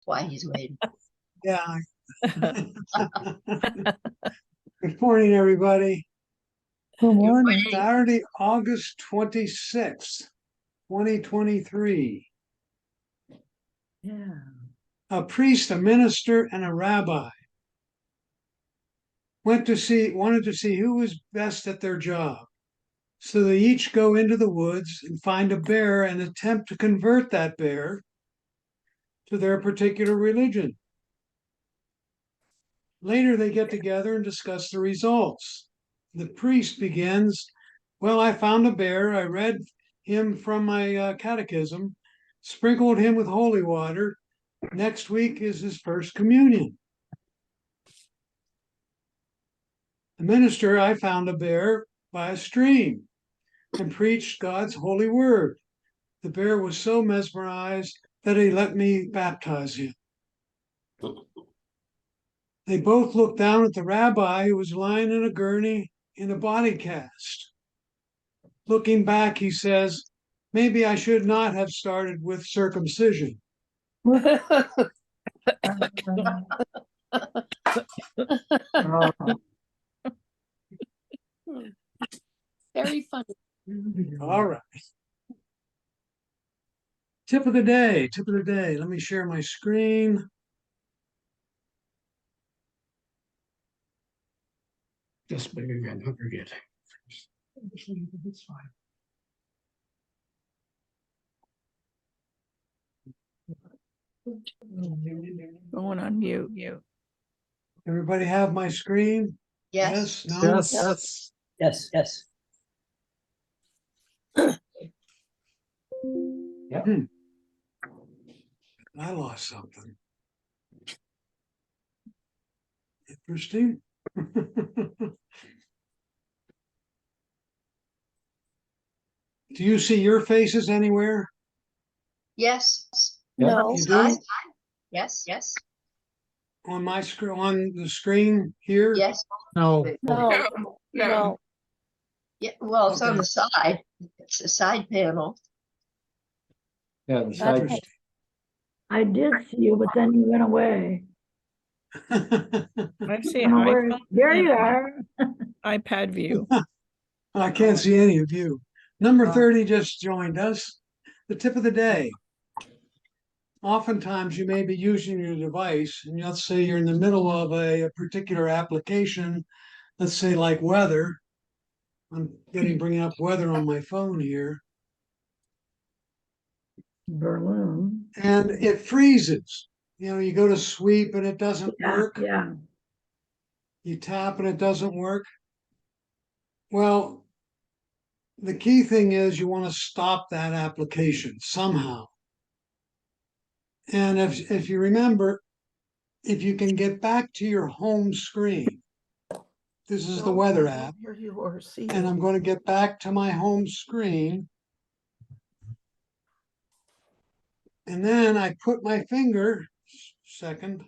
why he's waiting. Yeah. Good morning, everybody. Good morning. morning. Saturday, August 26th, 2023. Yeah. A priest, a minister, and a rabbi wanted to see who was best at their job. So they each go into the woods and find a bear and attempt to convert that bear to their particular religion. Later, they get together and discuss the results. The priest begins, well, I found a bear. I read him from my catechism, sprinkled him with holy water. Next week is his first communion. The minister, I found a bear by a stream and preached God's holy word. The bear was so mesmerized that he let me baptize him. They both looked down at the rabbi who was lying in a gurney in a body cast. Looking back, he says, maybe I should not have started with circumcision. Very funny. All right. Tip of the day. Let me share my screen. Just big again, don't forget. It's fine. Going on mute. Everybody have my screen? Yes. No? Yes. Yes, yes. I lost something. Interesting. Do you see your faces anywhere? Yes. No. You do? Yes, yes, On my screen, on the screen here? yes. No. No. Yeah, well, it's on Okay. the side. It's a side panel. Yeah, the side. Interesting. I did see you, but then you went away. I see I don't know where- iPhone There you and are. iPad view. I can't see any of you. Number 30 just joined us. The tip of the day. Oftentimes you may be using your device and let's say you're in the middle of a particular application, let's say like weather. I'm bringing up weather on my phone here. Berlin. And it freezes. You know, you go to sweep and it doesn't work. Yeah. You tap and it doesn't work. Well, the key thing is you want to stop that application somehow. And if you remember, if you can get back to your home screen, this is the weather app, and I'm going to get back to my home screen. And then I put my finger, second.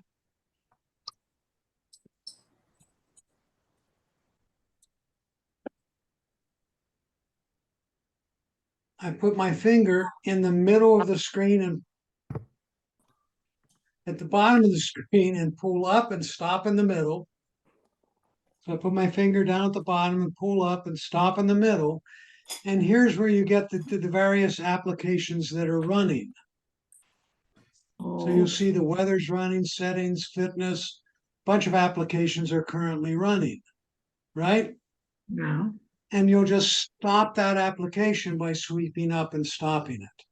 I put my finger in the middle of the screen and at the bottom of the screen and pull up and stop in the middle. So I put my finger down at the bottom and pull up and stop in the middle. And here's where you get the various applications that are running. So you'll see the weather's running, settings, fitness, bunch of applications are currently running, right? No. And you'll just stop that application by sweeping up and stopping it.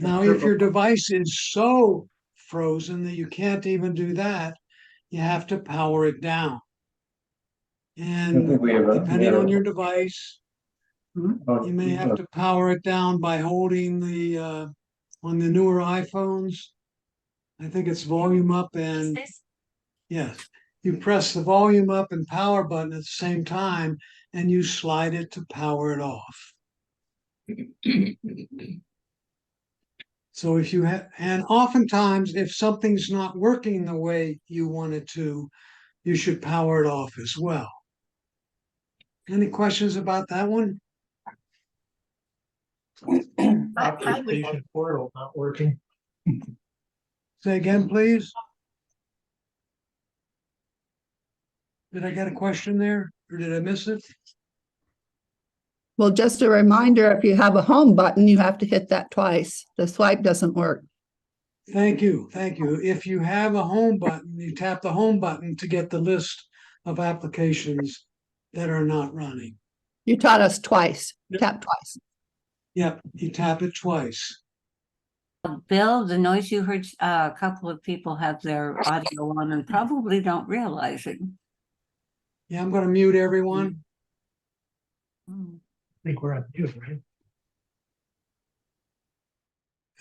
Now, if your device is so frozen that you can't even do that, you have to power it down. And depending on your device, you may have to power it down by holding the, on the newer iPhones, I think it's volume up and, yes, you press the volume up and power button at the same time and you slide it to power it off. So if you have, and oftentimes if something's not working the way you want it to, you should power it off as well. Any questions about that one? I would, Application portal not working. Say again, please. Did I get a question there, or did I miss it? Well, just a reminder, if you have a home button, you have to hit that twice. The swipe doesn't work. Thank you, thank you. If you have a home button, you tap the home button to get the list of applications that are not running. You taught us twice. Tap twice. Yep, you tap it twice. Bill, the noise you heard, a couple of people have their audio on and probably don't realize it. Yeah, I'm gonna mute everyone. Hmm. I think we're on mute, right?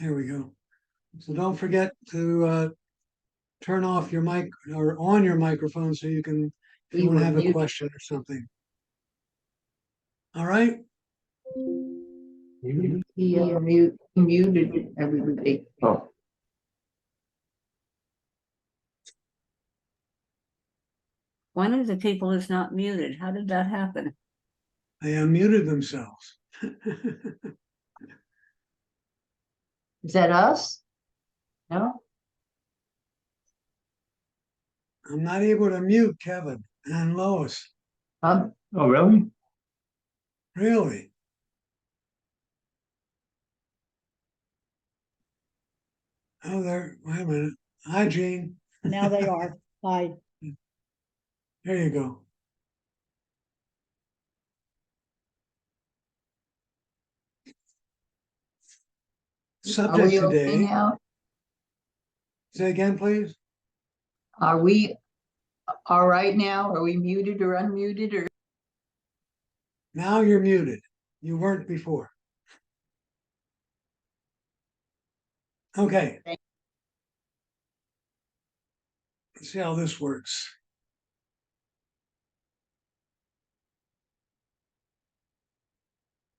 There we go. So don't forget to turn off your mic or on your microphone so you can, if you We want to were have a muted. question or something. All right, He muted everybody. Oh. One of the people is not muted. How did that happen? they unmuted themselves. Is that us? No? I'm not able to mute Kevin and Lois. Oh, really? Really? Oh, there, wait a minute. Hi, Jean. Now they are. Hi. There you go. Subject we okay today, now? say again, please. Are we all right now? Are we muted or unmuted or? Now you're muted. You weren't before. Okay. Let's see how this works.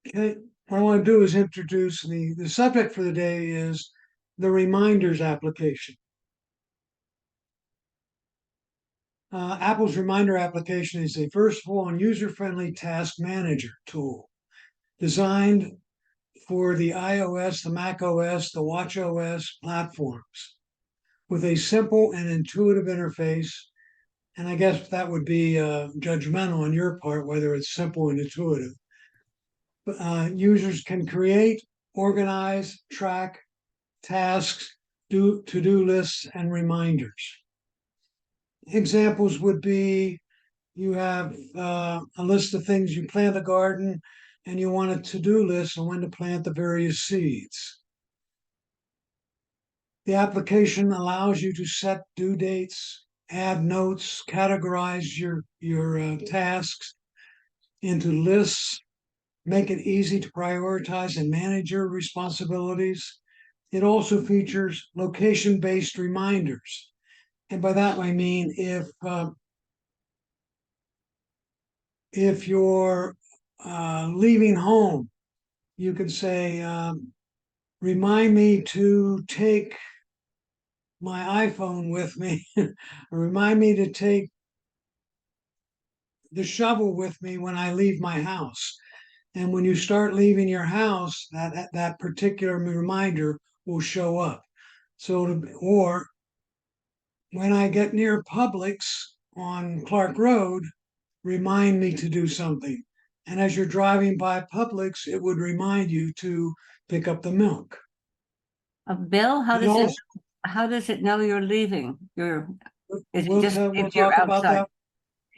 Okay, what I want to do is introduce the subject for the day is the reminders application. Apple's reminder application is a versatile and user-friendly task manager tool designed for the iOS, the Mac OS, the Watch OS platforms with a simple and intuitive interface. And I guess that would be judgmental on your part, whether it's simple and intuitive. Users can create, organize, track tasks, do to-do lists, and reminders. Examples would be you have a list of things, you plant a garden, and you want a to-do list on when to plant the various seeds. The application allows you to set due dates, add notes, categorize your tasks into lists, make it easy to prioritize and manage your responsibilities. It also features location-based reminders. And by that I mean if you're leaving home, you could say, remind me to take my iPhone with me, or remind me to take the shovel with me when I leave my house. And when you start leaving your house, that particular reminder will show up. So, or when I get near Publix on Clark Road, remind me to do something. And as you're driving by Publix, it would remind you to pick up the milk. Bill, how does it know you're leaving? Is it just We'll if you're talk about outside? that.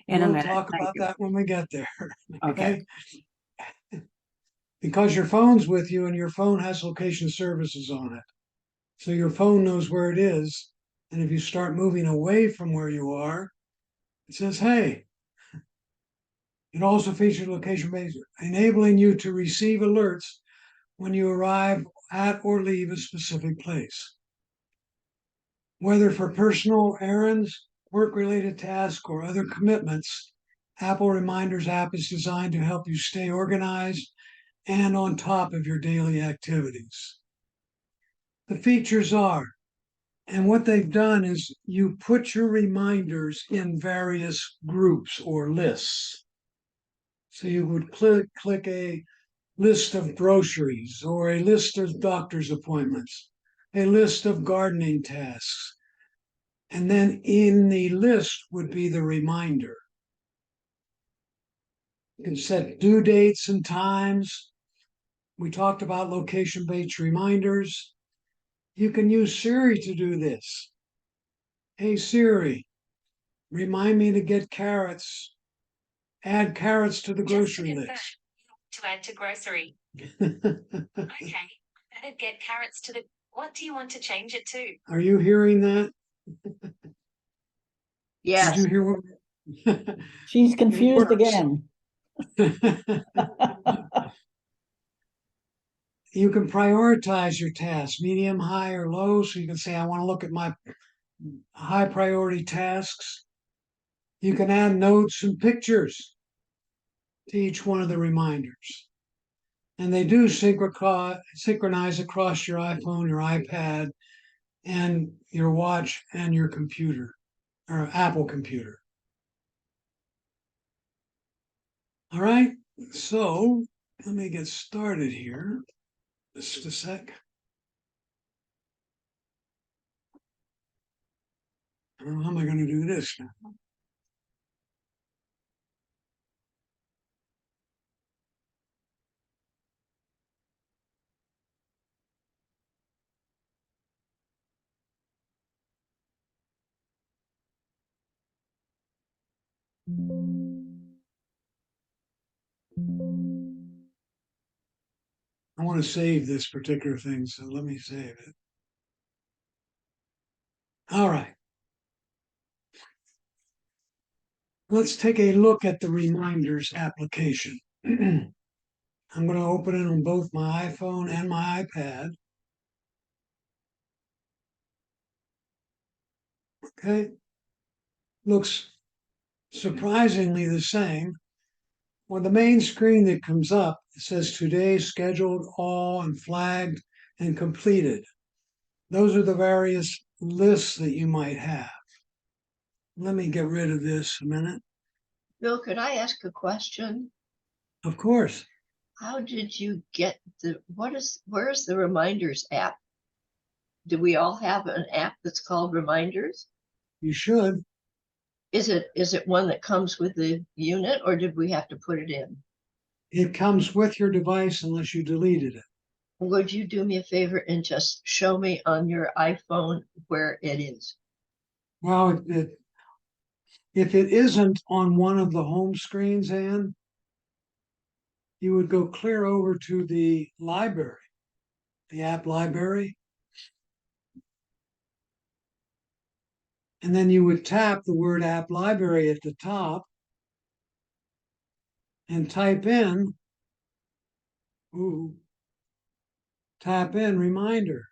In a We'll minute. talk Thank about you. that when we get there. Okay. Because your phone's with you and your phone has location services on it. So your phone knows where it is. And if you start moving away from where you are, it says, hey. It also features location based, enabling you to receive alerts when you arrive at or leave a specific place. Whether for personal errands, work-related tasks, or other commitments, Apple Reminders app is designed to help you stay organized and on top of your daily activities. The features are, and what they've done is you put your reminders in various groups or lists. So you would click a list of groceries or a list of doctor's appointments, a list of gardening tasks. And then in the list would be the reminder. You can set due dates and times. We talked about location-based reminders. You can use Siri to do this. Hey Siri, remind me to get carrots. Add carrots to the grocery list. To add to grocery. Okay. Add get carrots to the. What do you want to change it to? Are you hearing that? Yes, Did you hear what? She's confused works. again. You can prioritize your tasks, medium, high, or low. So you can say, I want to look at my high priority tasks. You can add notes and pictures to each one of the reminders. And they do synchronize across your iPhone, your iPad, and your watch and your computer, or Apple computer. All right, so let me get started here. Just a sec. How am I going to do this now? I want to save this particular thing, so let me save it. All right. Let's take a look at the reminders application. I'm going to open it on both my iPhone and my iPad. Okay. Looks surprisingly the same. On the main screen that comes up, it says today scheduled, all, and flagged, and completed. Those are the various lists that you might have. Let me get rid of this a minute. Bill, could I ask a question? Of course. How did you get where's the reminders app? Do we all have an app that's called Reminders? You should. Is it one that comes with the unit, or did we have to put it in? It comes with your device unless you deleted it. Would you do me a favor and just show me on your iPhone where it is? Well, if it isn't on one of the home screens, Anne, you would go clear over to the library, the app library. And then you would tap the word app library at the top and type in reminder.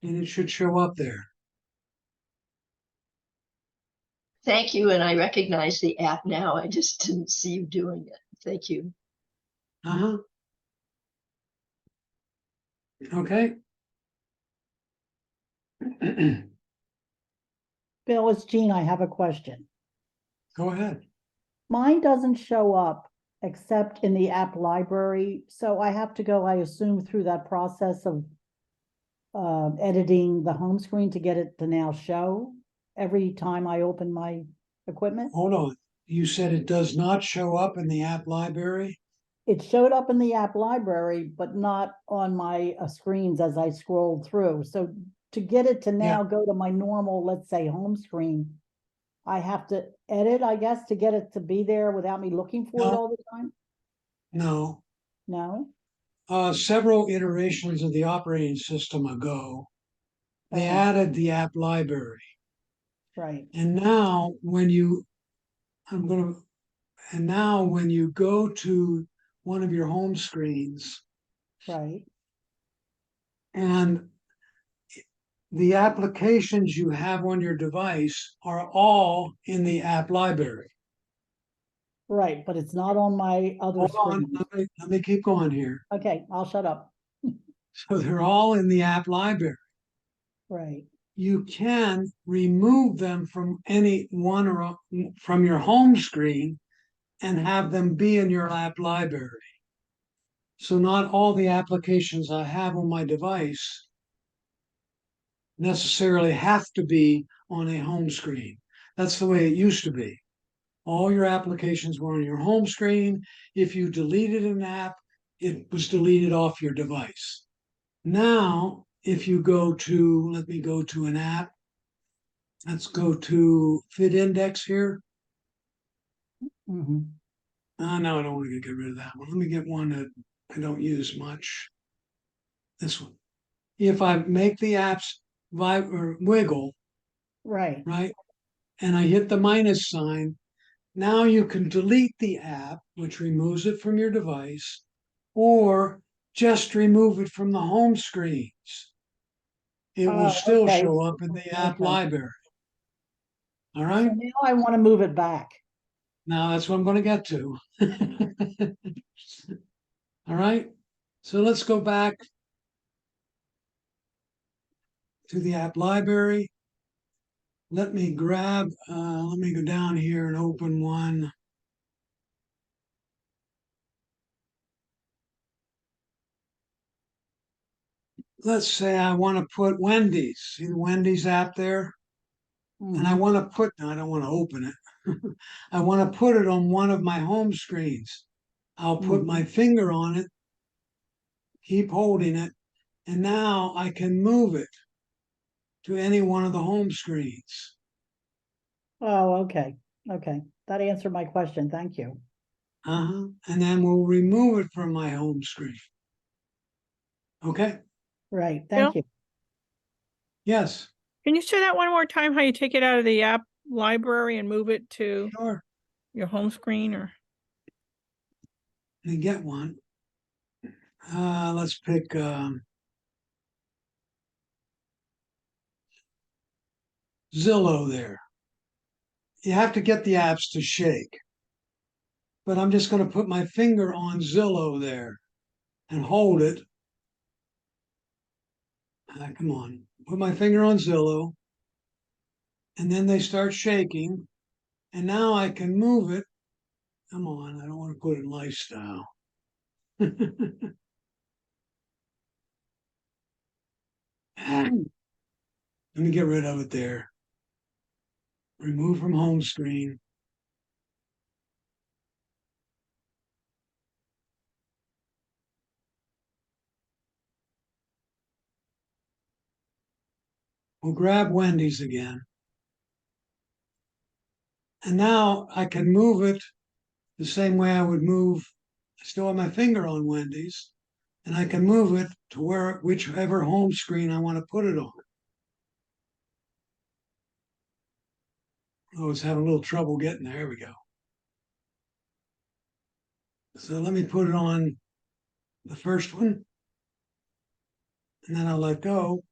And it should show up there. Thank you, and I recognize the app now. I just didn't see you doing it. Thank you. Okay. Bill, it's Jean. I have a question. Go ahead. Mine doesn't show up except in the app library, so I have to go, I assume, through that process of editing the home screen to get it to now show every time I open my equipment. Hold on. You said it does not show up in the app library? It showed up in the app library, but not on my screens as I scrolled through. So to get it to now go to my normal, let's say, home screen, I have to edit, I guess, to get it to be there without me looking for it all the time? No. No? Several iterations of the operating system ago, they added the app library. Right. And now when you go to one of your home screens, right, and the applications you have on your device are all in the app library. Right, but it's not on my other Hold on, screen. let me keep going here. Okay, I'll shut up. So they're all in the app library. Right. You can remove them from any one or from your home screen and have them be in your app library. So not all the applications I have on my device necessarily have to be on a home screen. That's the way it used to be. All your applications were on your home screen. If you deleted an app, it was deleted off your device. Now, if you go to, let me go to an app. Let's go to Fit Index here. Mhm. No, I don't want to get rid of that one. Let me get one that I don't use much. This one. If I make the apps or wiggle, Right. right, and I hit the minus sign, now you can delete the app, which removes it from your device, or just remove it from the home screens. It will Oh, still okay. show up in the app Okay. library. All So right. now I want to move it back. Now that's what I'm going to get to. All right. So let's go back to the app library. Let me grab, let me go down here and open one. Let's say I want to put Wendy's. See the Wendy's app there? And I Mhm. want to put, no, I don't want to open it. I want to put it on one of my home screens. I'll put my Mhm. finger on it, keep holding it, and now I can move it to any one of the home screens. Oh, okay. Okay. That answered my question. Thank you. And then we'll remove it from my home screen. Okay? Right. Bill? Thank you. Yes, Can you say that one more time, how you take it out of the app library and move it to sure. your home screen or? Let me get one. Let's pick Zillow there. You have to get the apps to shake. But I'm just going to put my finger on Zillow there and hold it. Come on. Put my finger on Zillow. And then they start shaking. And now I can move it. Come on. I don't want to put it in lifestyle. Let me get rid of it there. Remove from home screen. We'll grab Wendy's again. And now I can move it the same way I would move, I still have my finger on Wendy's, and I can move it to whichever home screen I want to put it on. I was having a little trouble getting there. Here we go. So let me put it on the first one, and then I'll let go.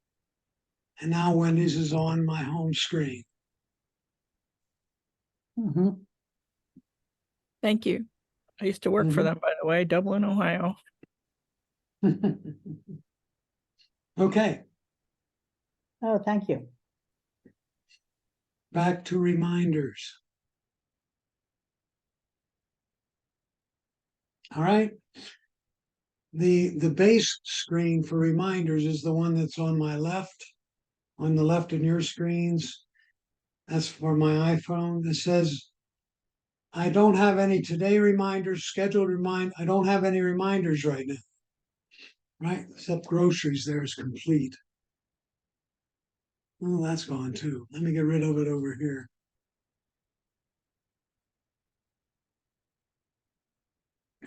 And now Wendy's is on my home screen. Mhm. Thank you. I used to work for them, by the way, Dublin, Ohio. Okay, Oh, thank you. back to reminders. All right. The base screen for reminders is the one that's on my left, on the left in your screens. That's for my iPhone. It says, I don't have any today reminders, scheduled I don't have any reminders right now. Right? Except groceries there is complete. Oh, that's gone too. Let me get rid of it over here.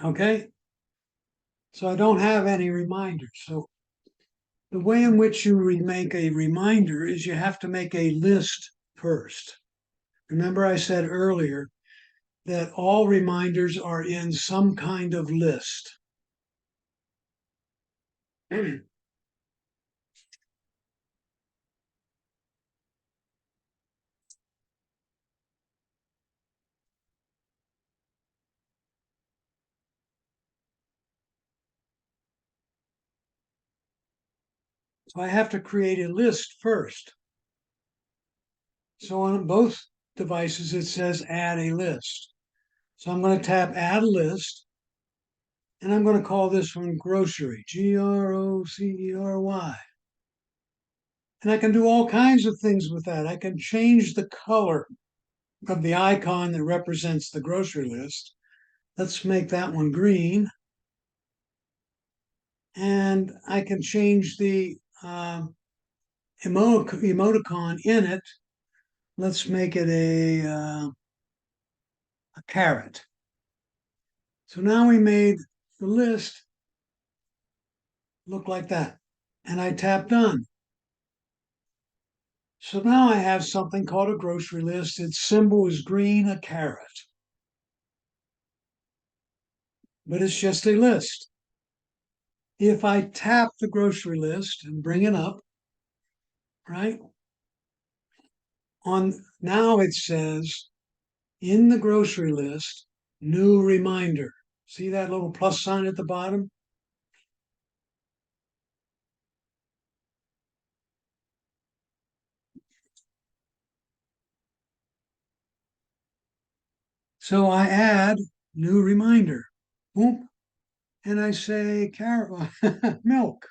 Okay. So I don't have any reminders. So the way in which you make a reminder is you have to make a list first. Remember, I said earlier that all reminders are in some kind of list. So I have to create a list first. So on both devices, it says add a list. So I'm going to tap add list. And I'm going to call this one grocery, Grocery. And I can do all kinds of things with that. I can change the color of the icon that represents the grocery list. Let's make that one green. And I can change the emoticon in it. Let's make it a carrot. So now we made the list look like that. And I tap done. So now I have something called a grocery list. Its symbol is green, a carrot. But it's just a list. If I tap the grocery list and bring it up, right? Now it says in the grocery list, new reminder. See that little plus sign at the bottom? So I add new reminder. Boom. And I say carrot milk.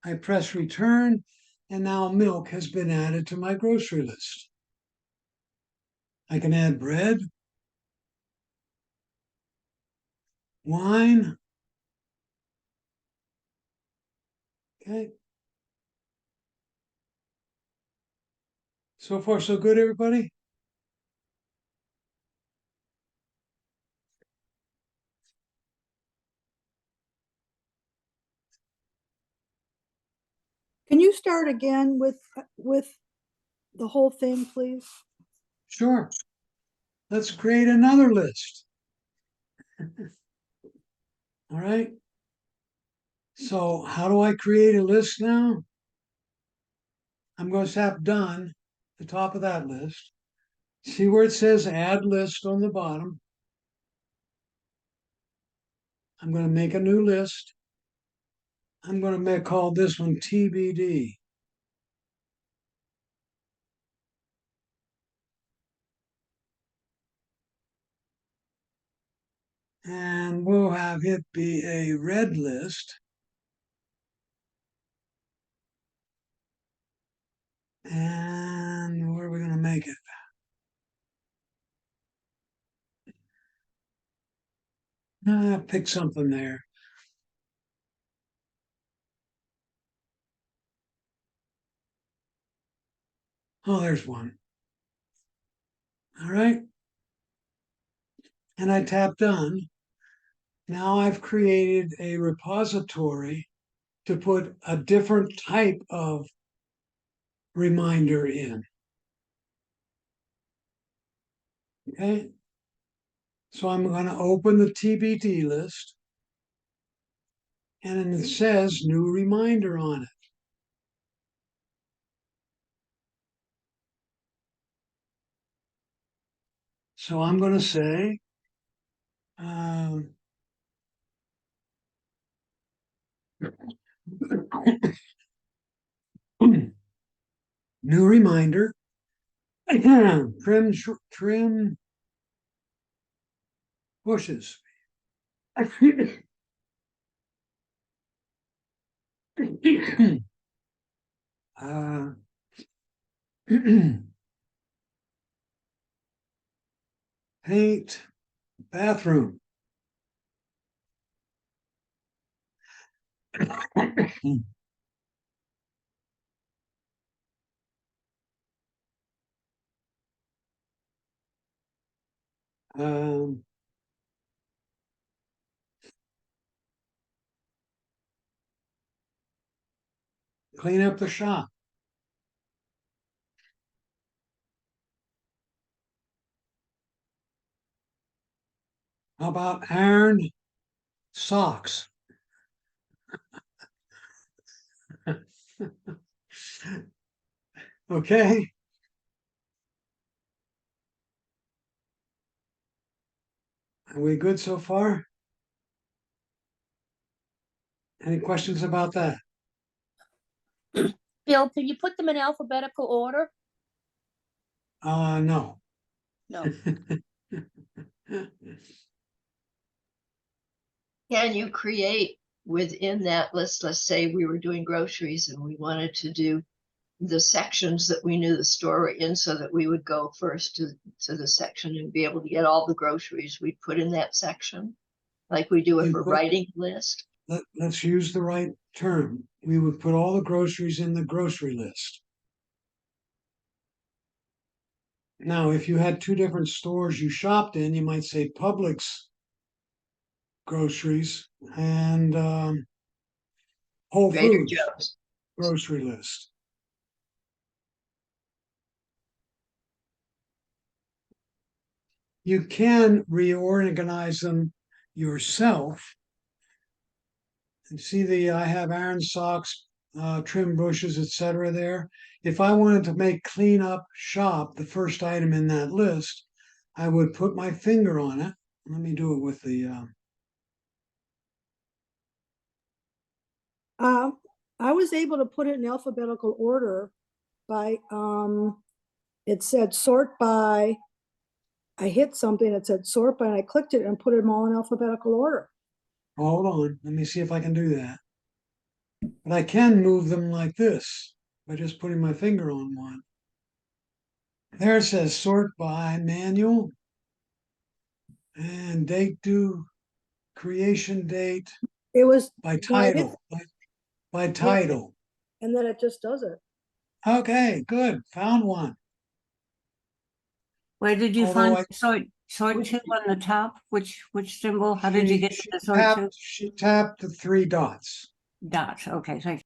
I press return, and now milk has been added to my grocery list. I can add bread, wine. Okay. So far, so good, everybody? Can you start again with the whole thing, please? Sure. Let's create another list. All right. So how do I create a list now? I'm going to tap done, the top of that list. See where it says add list on the bottom. I'm going to make a new list. I'm going to call this one TBD. And we'll have it be a red list. And where are we going to make it? Pick something there. Oh, there's one. All right. And I tap done. Now I've created a repository to put a different type of reminder in. Okay. So I'm going to open the TBD list. And it says new reminder on it. So I'm going to say, new reminder, trim bushes. Paint bathroom. um, Clean up the shop. How about iron socks? Okay. Are we good so far? Any questions about that? Bill, can you put them in alphabetical order? No. No. Can you create within that list, let's say we were doing groceries and we wanted to do the sections that we knew the store were in so that we would go first to the section and be able to get all the groceries we put in that section, like we do if You we're put- writing a list? Let's use the right term. We would put all the groceries in the grocery list. Now, if you had two different stores you shopped in, you might say Publix groceries and Whole Trader Foods Joe's. grocery list. You can reorganize them yourself. And see I have iron socks, trim bushes, etc. there. If I wanted to make clean up shop the first item in that list, I would put my finger on it. Let me do it with the I was able to put it in alphabetical order by, it said sort by, I hit something that said sort by, and I clicked it and put them all in alphabetical order. hold on, let me see if I can do that. But I can move them like this by just putting my finger on one. There it says sort by manual and date due, creation date It was, by when I hit, title, by title. and then it just does it. Okay, good, found one. Where did you Although find sort Which- two on the top? Which symbol? How did you get to the sort two? She tapped the three dots. Dots. Okay, thank you.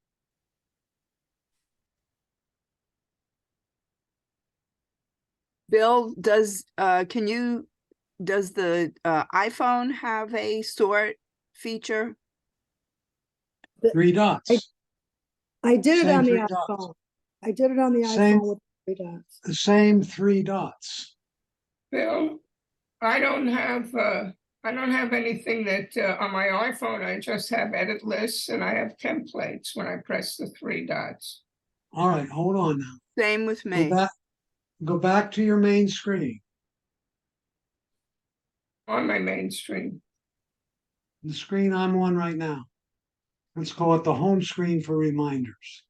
Bill, does the iPhone have a sort feature? Three dots. I did it Same on the three dots. iPhone. I did it on the Same- iPhone with three dots. The same three dots. Bill, I don't have anything that on my iPhone. I just have edit lists and I have templates when I press the three dots. All right, hold on now. Same with me. Go back to your main screen. On my main screen. The screen I'm on right now. Let's call it the home screen for reminders.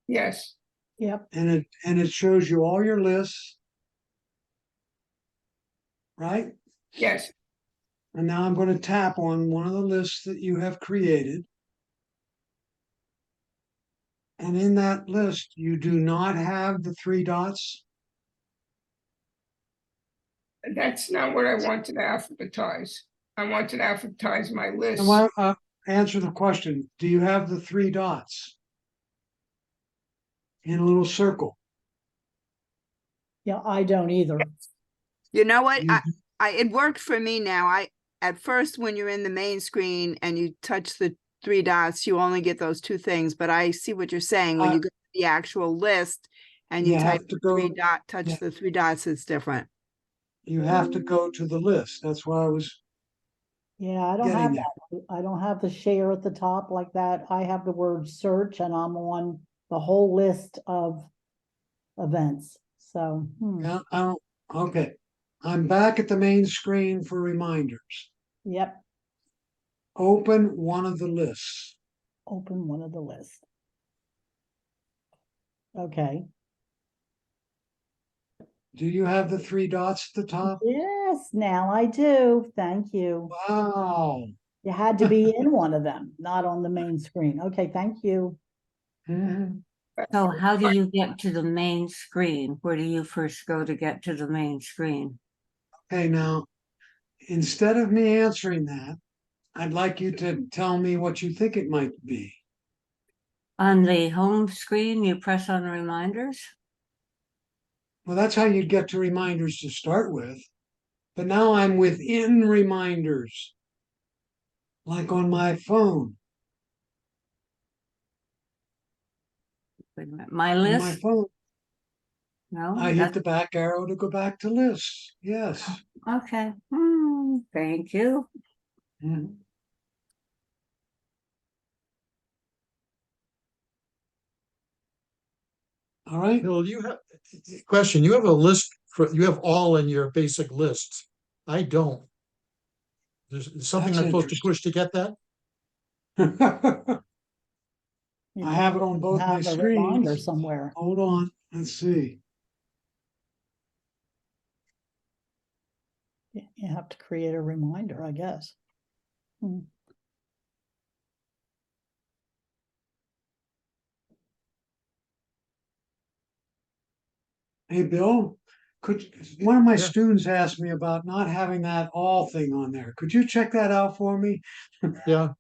Yes. Yep. And it shows you all your lists. Right? Yes. And now I'm going to tap on one of the lists that you have created. And in that list, you do not have the three dots. That's not what I wanted to advertise. I wanted to advertise my list. And why, answer the question. Do you have the three dots in a little circle? Yeah, I don't either. You know what? You- It worked for me now. At first, when you're in the main screen and you touch the three dots, you only get those two things. But I see what you're saying. When you go to the actual list and you You type have to go- touch yeah. the three dots, it's different. You have to go to the list. That's why I was Yeah, I don't getting have there. that. I don't have the share at the top like that. I have the word search and I'm on the whole list of events. So, Okay. I'm back at the main screen for reminders. yep, Open one of the lists. open one of the lists. Okay. Do you have the three dots at the top? Yes, now I do. Thank you. Wow. You had to be in one of them, not on the main screen. Okay, thank you. Mhm. So how do you get to the main screen? Where do you first go to get to the main screen? Okay, now, instead of me answering that, I'd like you to tell me what you think it might be. On the home screen, you press on reminders? Well, that's how you'd get to reminders to start with. But now I'm within reminders, like on my phone. Wait a minute, my On my list? phone, No, I hit that's the back arrow to go back to lists. Yes. okay. Thank you. Mhm. All right. Bill, question, you have a list you have all in your basic lists. I don't. There's something That's I'm supposed to interesting. push to get that? You I have it on probably both my have a reminder screens. somewhere. Hold on, let's see. You have to create a reminder, I guess. Hmm. Hey, Bill, one of my Yeah. students asked me about not having that all thing on there. Could you check that out for me? Yeah,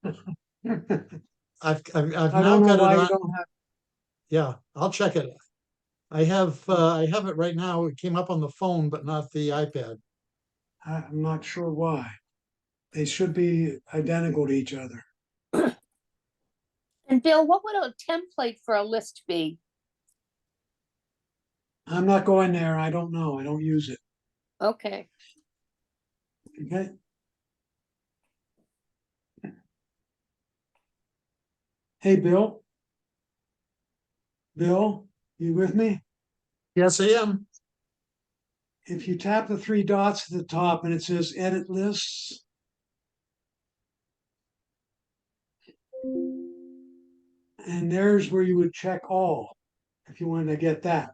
I I've now don't know got it why you on. don't have, Yeah, I'll check it. I have it right now. It came up on the phone, but not the iPad. I'm not sure why. They should be identical to each other. And Bill, what would a template for a list be? I'm not going there. I don't know. I don't use it. Okay. Okay. Hey, Bill. Bill, you with me? Yes, I am. If you tap the three dots at the top and it says edit lists, and there's where you would check all if you wanted to get that.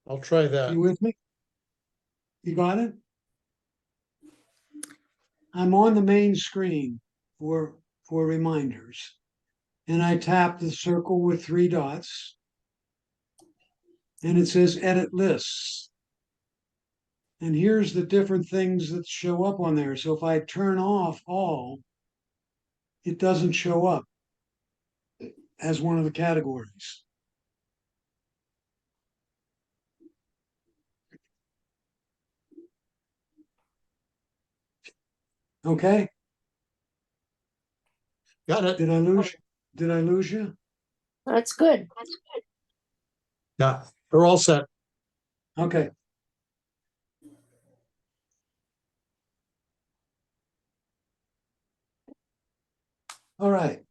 I'll try that. You with me? You got it? I'm on the main screen for reminders. And I tap the circle with three dots. And it says edit lists. And here's the different things that show up on there. So if I turn off all, it doesn't show up as one of the categories. Okay? Got it. Did I lose you? Did I lose you? That's good. Yeah, they're all set. Okay. All right.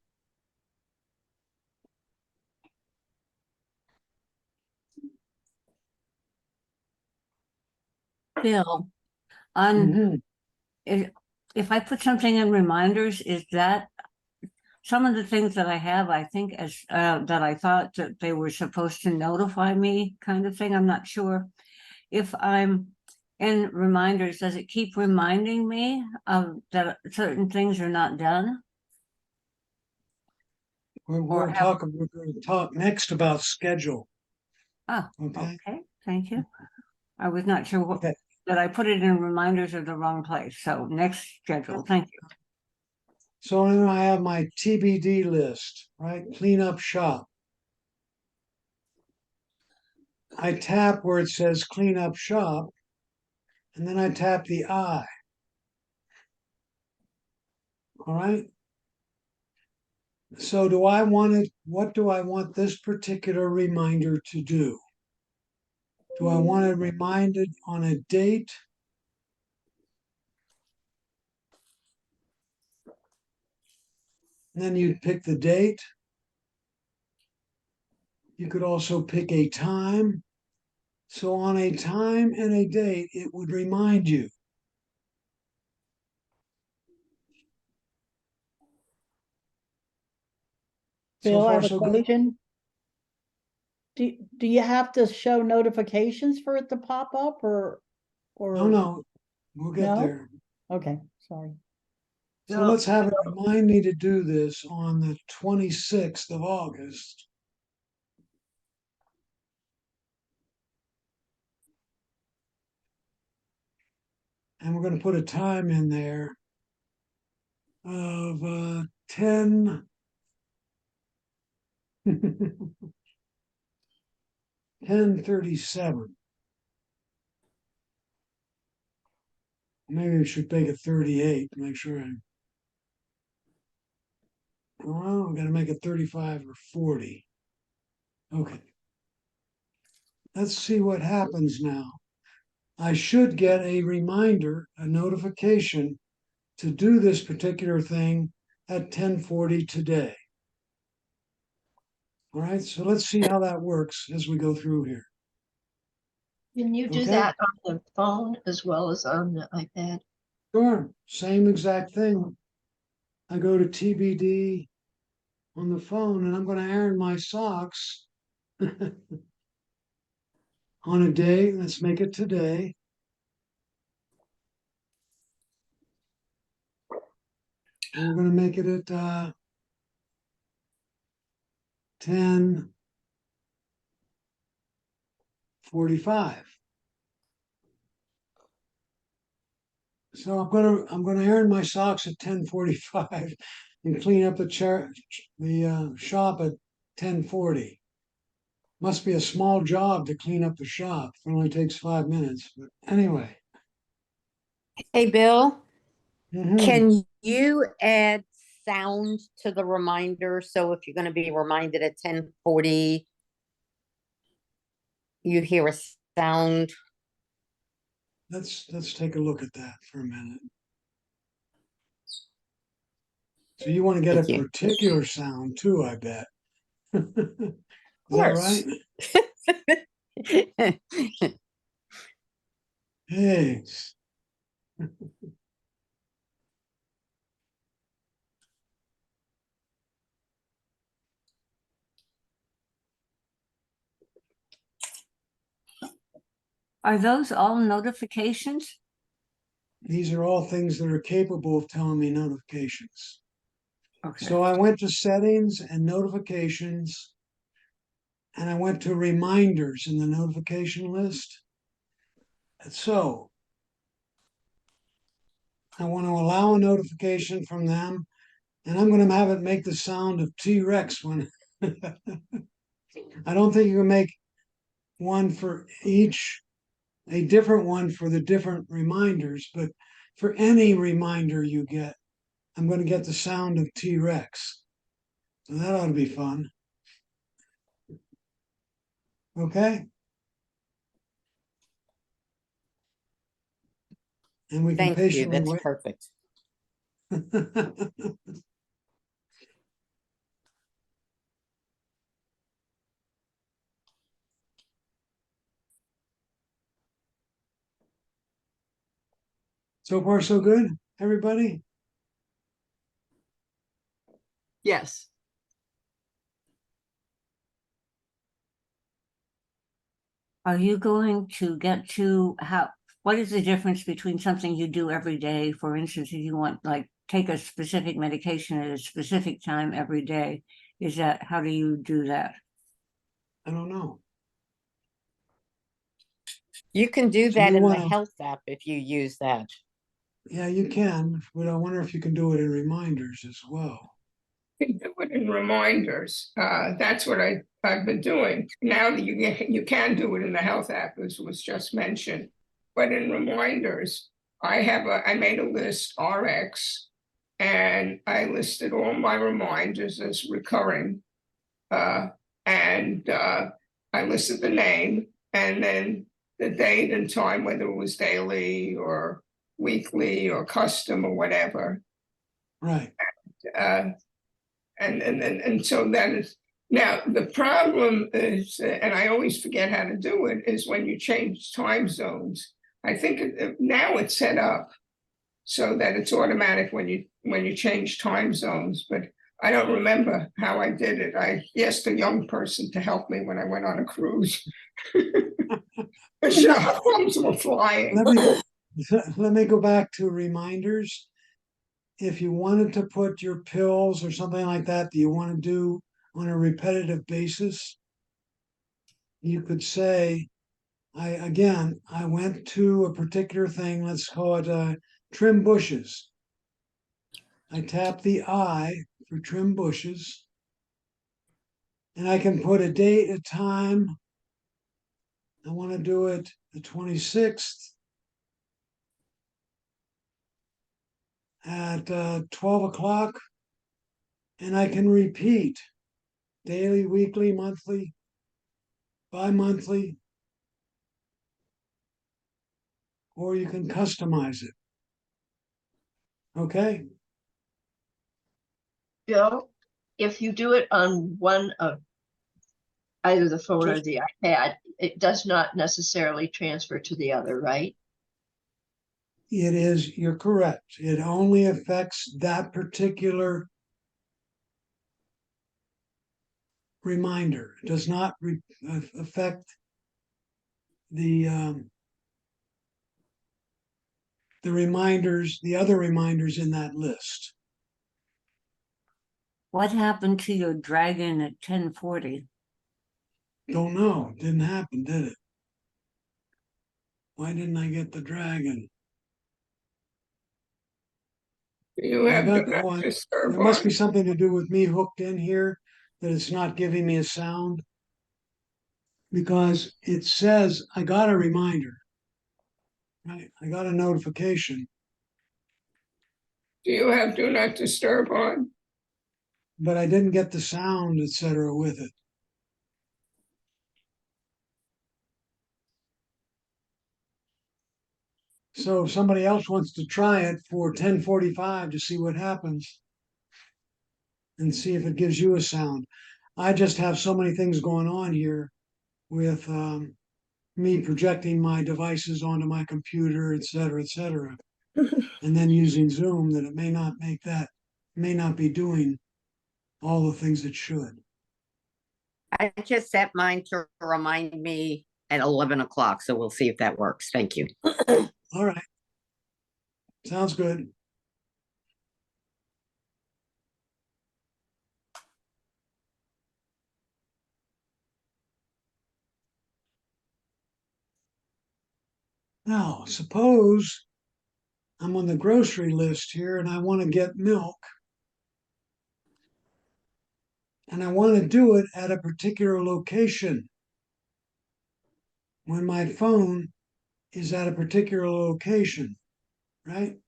Bill, on Mhm. if I put something in reminders, is that some of the things that I have, I think as that I thought that they were supposed to notify me kind of thing. I'm not sure. If I'm in reminders, does it keep reminding me of that certain things are not done? We're going to talk next about schedule. Ah, Okay. okay, thank you. I was not sure what, Okay. that I put it in reminders of the wrong place. So next schedule, thank you. So then I have my TBD list, right? Clean up shop. I tap where it says clean up shop, and then I tap the I. All right. So do I want it? What do I want this particular reminder to do? Do I want it reminded on a date? And then you'd pick the date. You could also pick a time. So on a time and a date, it would remind you. So Bill, I far, have a so good? question. Do you have to show notifications for it to pop up or Oh, no, we'll get no? there. Okay, sorry. So let's have it remind me to do this on the 26th of August. And we're going to put a time in there of 10. 10:37. Maybe we should make it 38 to make sure I. Well, we got to make it 35 or 40. Okay. Let's see what happens now. I should get a reminder, a notification to do this particular thing at 10:40 today. All right, so let's see how that works as we go through here. Can you do Okay. that on the phone as well as on the iPad? Sure, same exact thing. I go to TBD on the phone and I'm going to iron my socks on a day. Let's make it today. And we're going to make it at 10:45. So I'm gonna iron my socks at 10:45 and clean up the shop at 10:40. Must be a small job to clean up the shop. It only takes 5 minutes. But anyway. Hey, Bill, Mhm. can you add sound to the reminder? So if you're gonna be reminded at 10:40, you hear a sound? Let's take a look at that for a minute. So you want to get a Thank you. particular sound too, I bet. Is Of that course. right? Hey. Are those all notifications? These are all things that are capable of telling me notifications. Okay. So I went to settings and notifications, and I went to reminders in the notification list. And so I want to allow a notification from them, and I'm going to have it make the sound of T-Rex when I don't think you can make one for each, a different one for the different reminders, but for any reminder you get, I'm going to get the sound of T-Rex. So that ought to be fun. Okay. And we can Thank you. patiently That's wait. perfect. So far, so good, everybody? Yes. Are you going to get to what is the difference between something you do every day? For instance, if you want, like, take a specific medication at a specific time every day, how do you do that? I don't know. You can do So that you in the wanna- health app if you use that. Yeah, you can, but I wonder if you can do it in reminders as well. Can do it in reminders. That's what I've been doing. Now that you can do it in the health app, as was just mentioned. But in reminders, I made a list RX, and I listed all my reminders as recurring. And I listed the name and then the date and time, whether it was daily or weekly or custom or whatever. Right. And so that is now the problem is, and I always forget how to do it, is when you change time zones. I think now it's set up so that it's automatic when you change time zones, but I don't remember how I did it. I asked a young person to help me when I went on a cruise. Thumbs were flying. Let me go back to reminders. If you wanted to put your pills or something like that you want to do on a repetitive basis, you could say, I went to a particular thing, let's call it trim bushes. I tap the I for trim bushes, and I can put a date, a time. I want to do it the 26th at 12 o'clock, and I can repeat daily, weekly, monthly, bi-monthly, or you can customize it. Okay? Bill, if you do it on one of either the phone or the iPad, it does not necessarily transfer to the other, right? It is, you're correct. It only affects that particular reminder. It does not affect the reminders, the other reminders in that list. What happened to your dragon at 10:40? Don't know. Didn't happen, did it? Why didn't I get the dragon? You I have got do not one. disturb There must be on. something to do with me hooked in here that it's not giving me a sound. Because it says I got a reminder. Right? I got a notification, Do you have do not disturb on? but I didn't get the sound, etc. with it. So if somebody else wants to try it for 10:45 to see what happens and see if it gives you a sound. I just have so many things going on here with me projecting my devices onto my computer, etc., etc., and then using Zoom that it may not make that, may not be doing all the things it should. I just set mine to remind me at 11 o'clock, so we'll see if that works. Thank you. All right. Sounds good. Now, suppose I'm on the grocery list here and I want to get milk. And I want to do it at a particular location when my phone is at a particular location, right?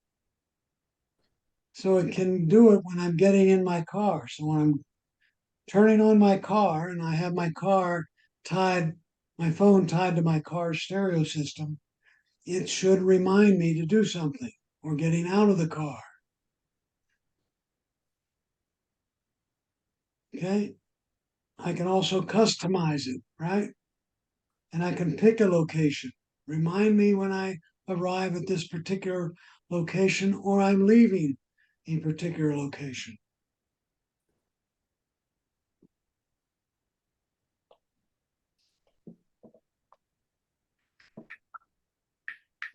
So it can do it when I'm getting in my car. So when I'm turning on my car and I have my car tied, my phone tied to my car stereo system, it should remind me to do something or getting out of the car. Okay. I can also customize it, right? And I can pick a location. Remind me when I arrive at this particular location or I'm leaving a particular location.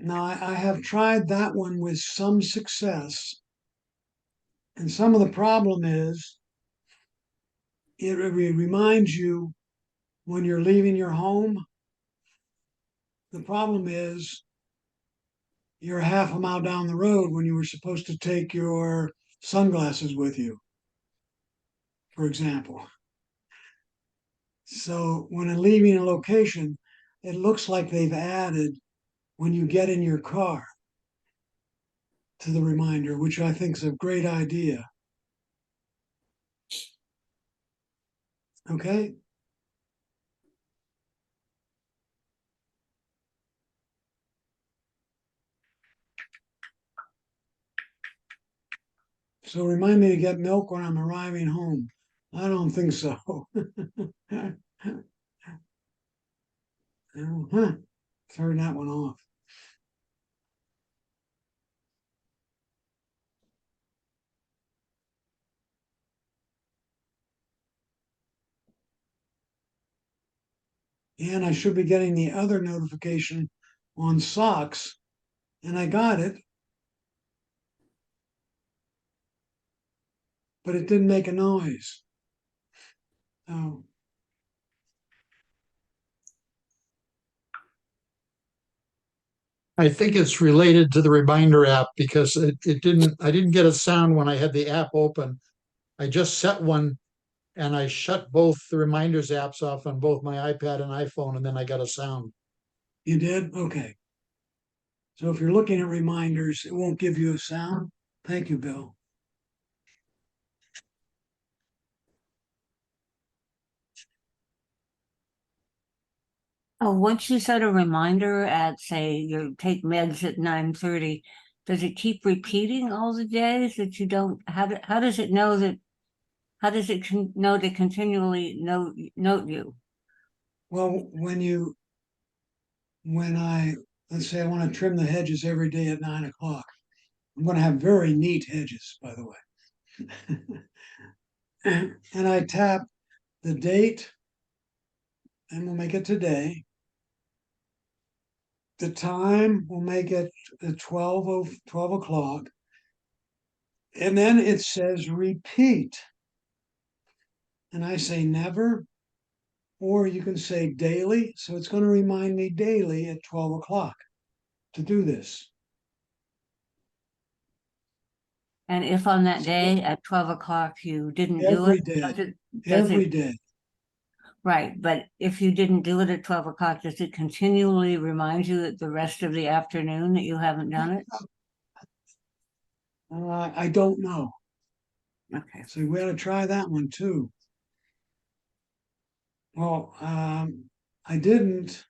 Now, I have tried that one with some success. And some of the problem is it reminds you when you're leaving your home. The problem is you're half a mile down the road when you were supposed to take your sunglasses with you, for example. So when I'm leaving a location, it looks like they've added when you get in your car to the reminder, which I think is a great idea. Okay. So remind me to get milk when I'm arriving home. I don't think so. Turn that one off. And I should be getting the other notification on socks, and I got it, but it didn't make a noise. Oh. I think it's related to the reminder app because I didn't get a sound when I had the app open. I just set one and I shut both the reminders apps off on both my iPad and iPhone, and then I got a sound. You did? Okay. So if you're looking at reminders, it won't give you a sound. Thank you, Bill. Oh, once you set a reminder at, say, you take meds at 9:30, does it keep repeating all the days that you don't? How does it know that? How does it know to continually note you? Well, let's say I want to trim the hedges every day at 9 o'clock. I'm going to have very neat hedges, by the way. And I tap the date, and we'll make it today. The time, we'll make it 12 o'clock. And then it says repeat. And I say never, or you can say daily. So it's going to remind me daily at 12 o'clock to do this. And if on that day at 12 o'clock you didn't do Every it, day, does every it, day. right, but if you didn't do it at 12 o'clock, does it continually remind you that the rest of the afternoon that you haven't done it? I don't know. Okay. So we ought to try that one too. Well, I didn't.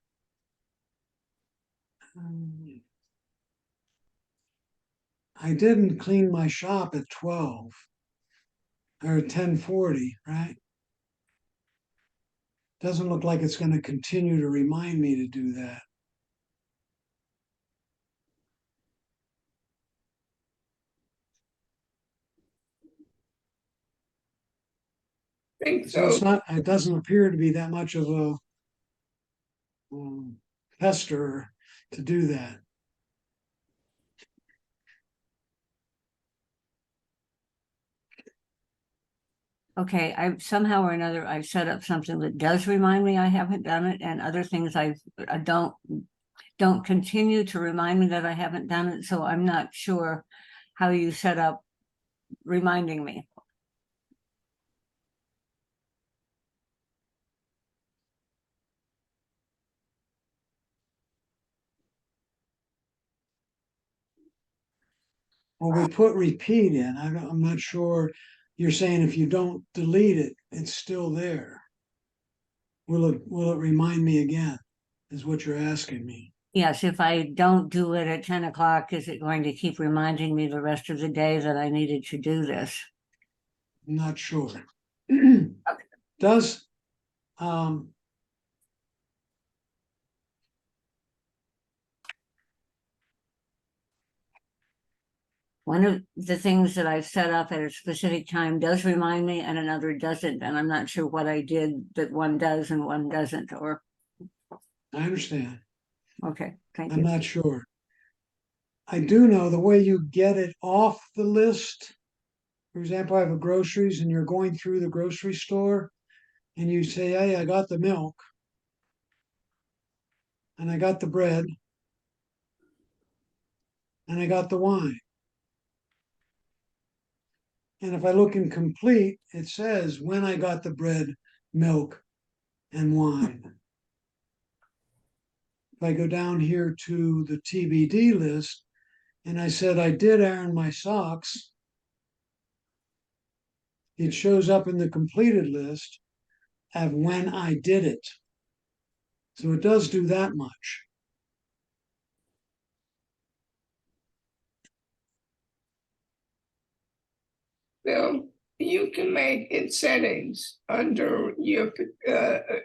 I didn't clean my shop at 12 or 10:40, right? Doesn't look like it's going to continue to remind me to do that. Think So it's so. not, it doesn't appear to be that much of a pester to do that. Okay, I somehow or another, I've set up something that does remind me I haven't done it, and other things I don't continue to remind me that I haven't done it, so I'm not sure how you set up reminding me. Well, we put repeat in. I'm not sure. You're saying if you don't delete it, it's still there. Will it remind me again? Is what you're asking me. Yes, if I don't do it at 10 o'clock, is it going to keep reminding me the rest of the day that I needed to do this? I'm not sure. Does one of the things that I've set up at a specific time does remind me and another doesn't, and I'm not sure what I did that one does and one doesn't, or, I understand. okay, thank I'm you. not sure. I do know the way you get it off the list. For example, I have a groceries and you're going through the grocery store and you say, hey, I got the milk and I got the bread and I got the wine. And if I look in complete, it says when I got the bread, milk, and wine. If I go down here to the TBD list and I said I did iron my socks, it shows up in the completed list of when I did it. So it does do that much. Bill, you can make in settings under your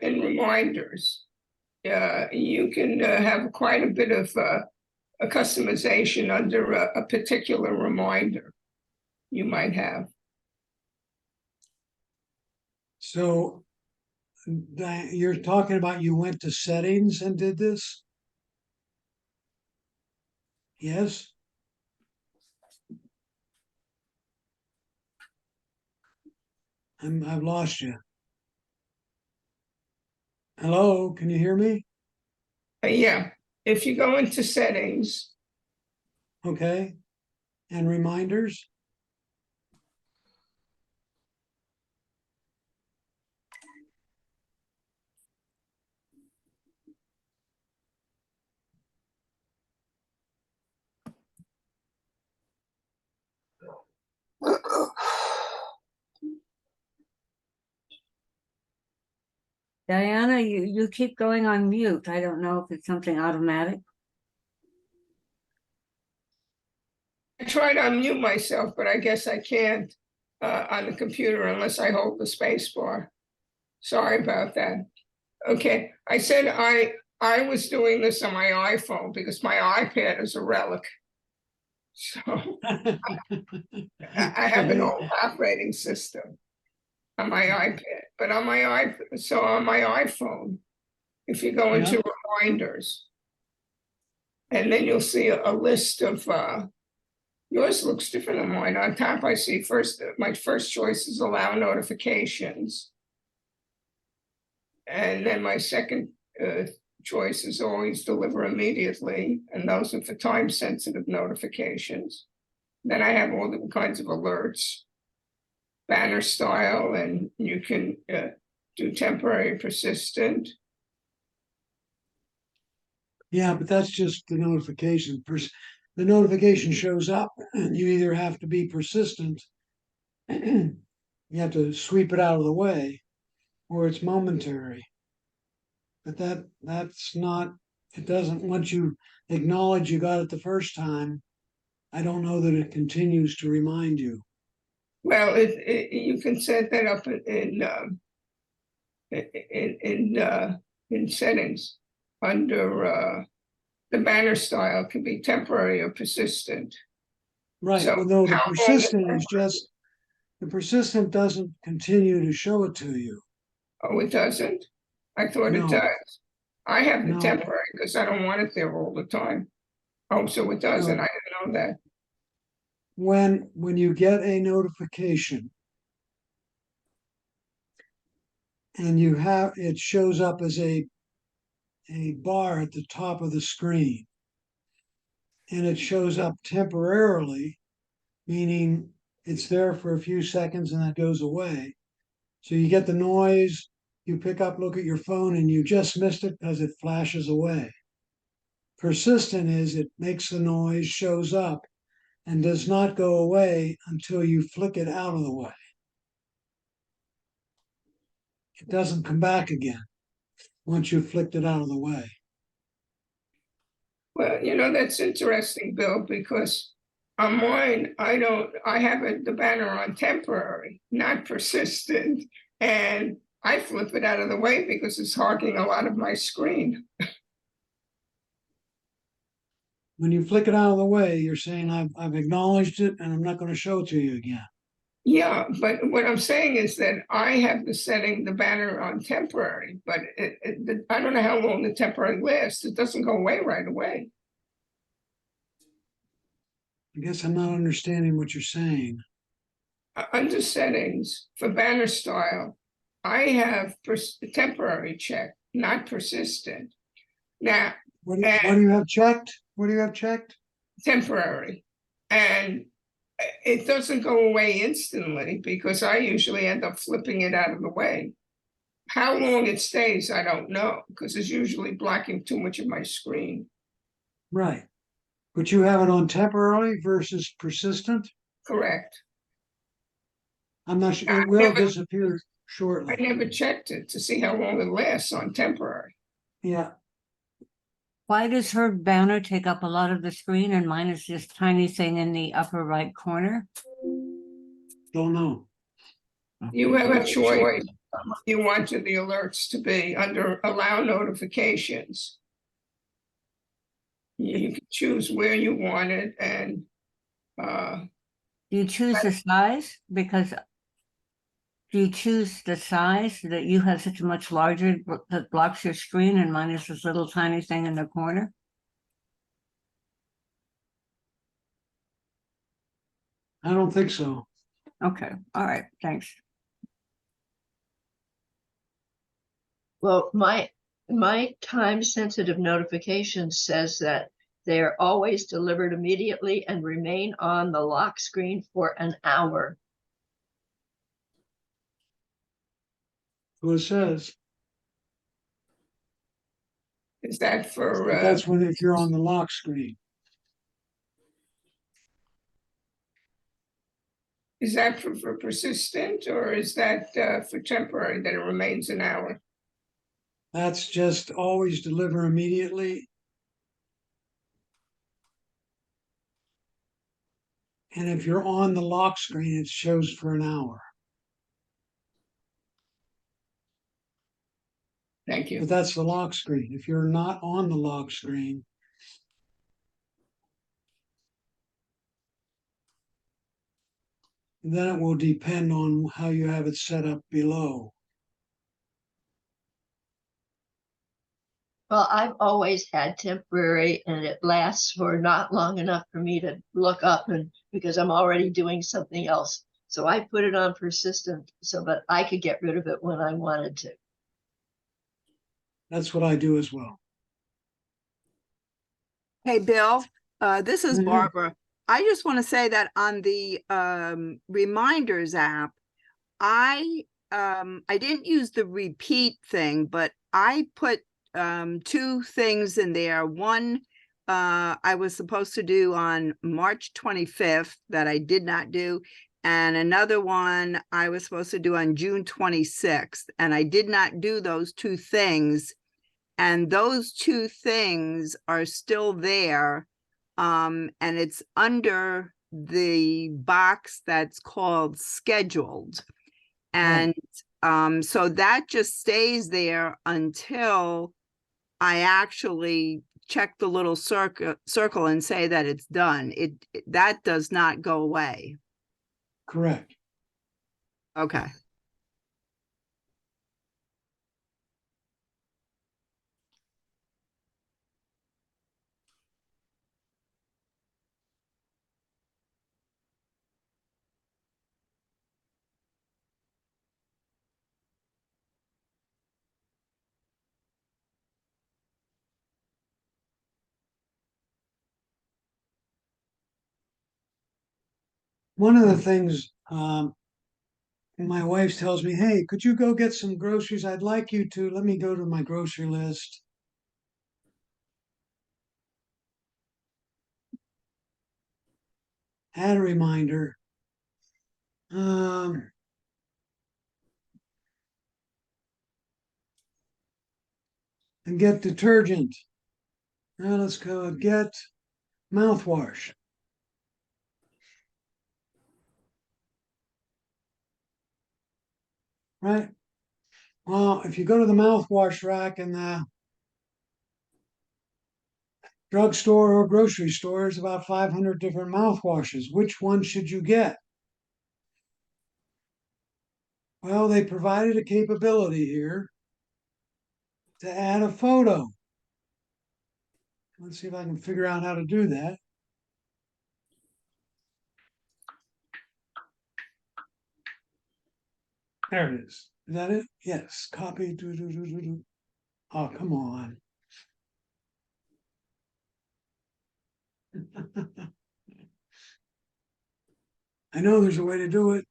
in reminders. You can have quite a bit of a customization under a particular reminder you might have. So you're talking about you went to settings and did this? Yes? I've lost you. Hello, can you hear me? Yeah, if you go into settings, Okay. And reminders? Diana, you keep going on mute. I don't know if it's something automatic. I try to unmute myself, but I guess I can't on the computer unless I hold the space bar. Sorry about that. Okay, I said I was doing this on my iPhone because my iPad is a relic. So I have an old operating system on my iPad, but on my iPhone, so on my iPhone, if you go into reminders, and then you'll see a list of yours looks different than mine. On top, I see my first choice is allow notifications. And then my second choice is always deliver immediately, and those are for time-sensitive notifications. Then I have all the kinds of alerts, banner style, and you can do temporary, persistent. Yeah, but that's just the notification. The notification shows up and you either have to be persistent, you have to sweep it out of the way, or it's momentary. But that's not, it doesn't, once you acknowledge you got it the first time, I don't know that it continues to remind you. Well, you can set that up in settings under the banner style can be temporary or persistent. Right. So well, no, the how long persistent is is just, the persistent doesn't continue to show it to you. Oh, it doesn't? I thought it No. does. I have the No. temporary because I don't want it there all the time. Oh, so it doesn't. No. I didn't know that. When you get a notification and it shows up as a bar at the top of the screen, and it shows up temporarily, meaning it's there for a few seconds and that goes away. So you get the noise, you pick up, look at your phone, and you just missed it because it flashes away. Persistent is it makes the noise, shows up, and does not go away until you flick it out of the way. It doesn't come back again once you've flicked it out of the way. Well, that's interesting, Bill, because on mine, I have the banner on temporary, not persistent. And I flip it out of the way because it's hogging a lot of my screen. When you flick it out of the way, you're saying I've acknowledged it and I'm not going to show it to you again. Yeah, but what I'm saying is that I have the banner on temporary, but I don't know how long the temporary lasts. It doesn't go away right away. I guess I'm not understanding what you're saying. Under settings for banner style, I have temporary check, not persistent. Now, what do you have checked? What do you have checked? Temporary. And it doesn't go away instantly because I usually end up flipping it out of the way. How long it stays, I don't know, because it's usually blocking too much of my screen. Right. But you have it on temporarily versus persistent? Correct. I'm not sure. It will disappear shortly. I never checked it to see how long it lasts on temporary. Yeah. Why does her banner take up a lot of the screen and mine is this tiny thing in the upper right corner? Don't know. You have a choice. You want the alerts to be under allow notifications. You can choose where you want it and do you choose the size? Because do you choose the size that you have such a much larger that blocks your screen and mine is this little tiny thing in the corner? I don't think so. Okay. All right. Thanks. Well, my time sensitive notification says that they are always delivered immediately and remain on the lock screen for an hour. What it says. is that for That's if you're on the lock screen. is that for persistent or is that for temporary that it remains an hour? That's just always deliver immediately. And if you're on the lock screen, it shows for an hour. Thank But you. that's the lock screen. If you're not on the lock screen, then it will depend on how you have it set up below. Well, I've always had temporary and it lasts for not long enough for me to look up and because I'm already doing something else. So I put it on persistent so that I could get rid of it when I wanted to. That's what I do as well. Hey, Bill, this is Mhm. Barbara. I just want to say that on the reminders app, I didn't use the repeat thing, but I put two things in there. One I was supposed to do on March 25th that I did not do. And another one I was supposed to do on June 26th. And I did not do those two things. And those two things are still there. And it's under the box that's called scheduled. And so that just stays there until I actually check the little circle and say that it's done. That does not go away. Correct. Okay. One of the things my wife tells me, hey, could you go get some groceries? I'd like you to. Let me go to my grocery list. Add a reminder. And get detergent. Now let's go get mouthwash. Right? Well, if you go to the mouthwash rack in the drugstore or grocery store, there's about 500 different mouthwashes. Which one should you get? Well, they provided a capability here to add a photo. Let's see if I can figure out how to do that. There it is. Is that it? Yes. Copy. Oh, come on. I know there's a way to do it.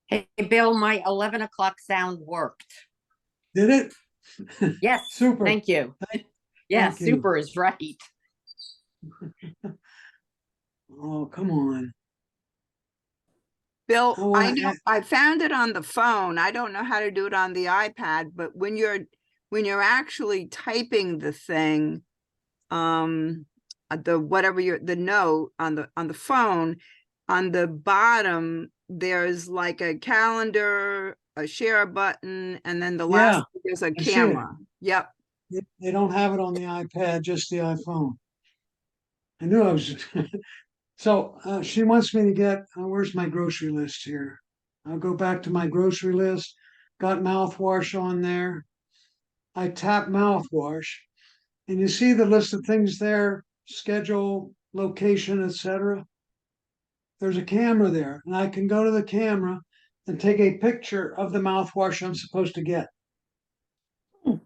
Hey, Bill, my 11 o'clock sound worked. Did it? Yes. Super. Thank you. Yeah, Thank you. super is right. Oh, come on. Bill, Oh, I know I found it on the phone. I don't know how to do it on the iPad, but when you're actually typing the thing, the note on the phone, on the bottom, there's like a calendar, a share button, and then the last there's a I see it. camera. Yep. They don't have it on the iPad, just the iPhone. I knew I was. So she wants me to get, where's my grocery list here? I'll go back to my grocery list. Got mouthwash on there. I tap mouthwash, and you see the list of things there, schedule, location, etc. There's a camera there, and I can go to the camera and take a picture of the mouthwash I'm supposed to get.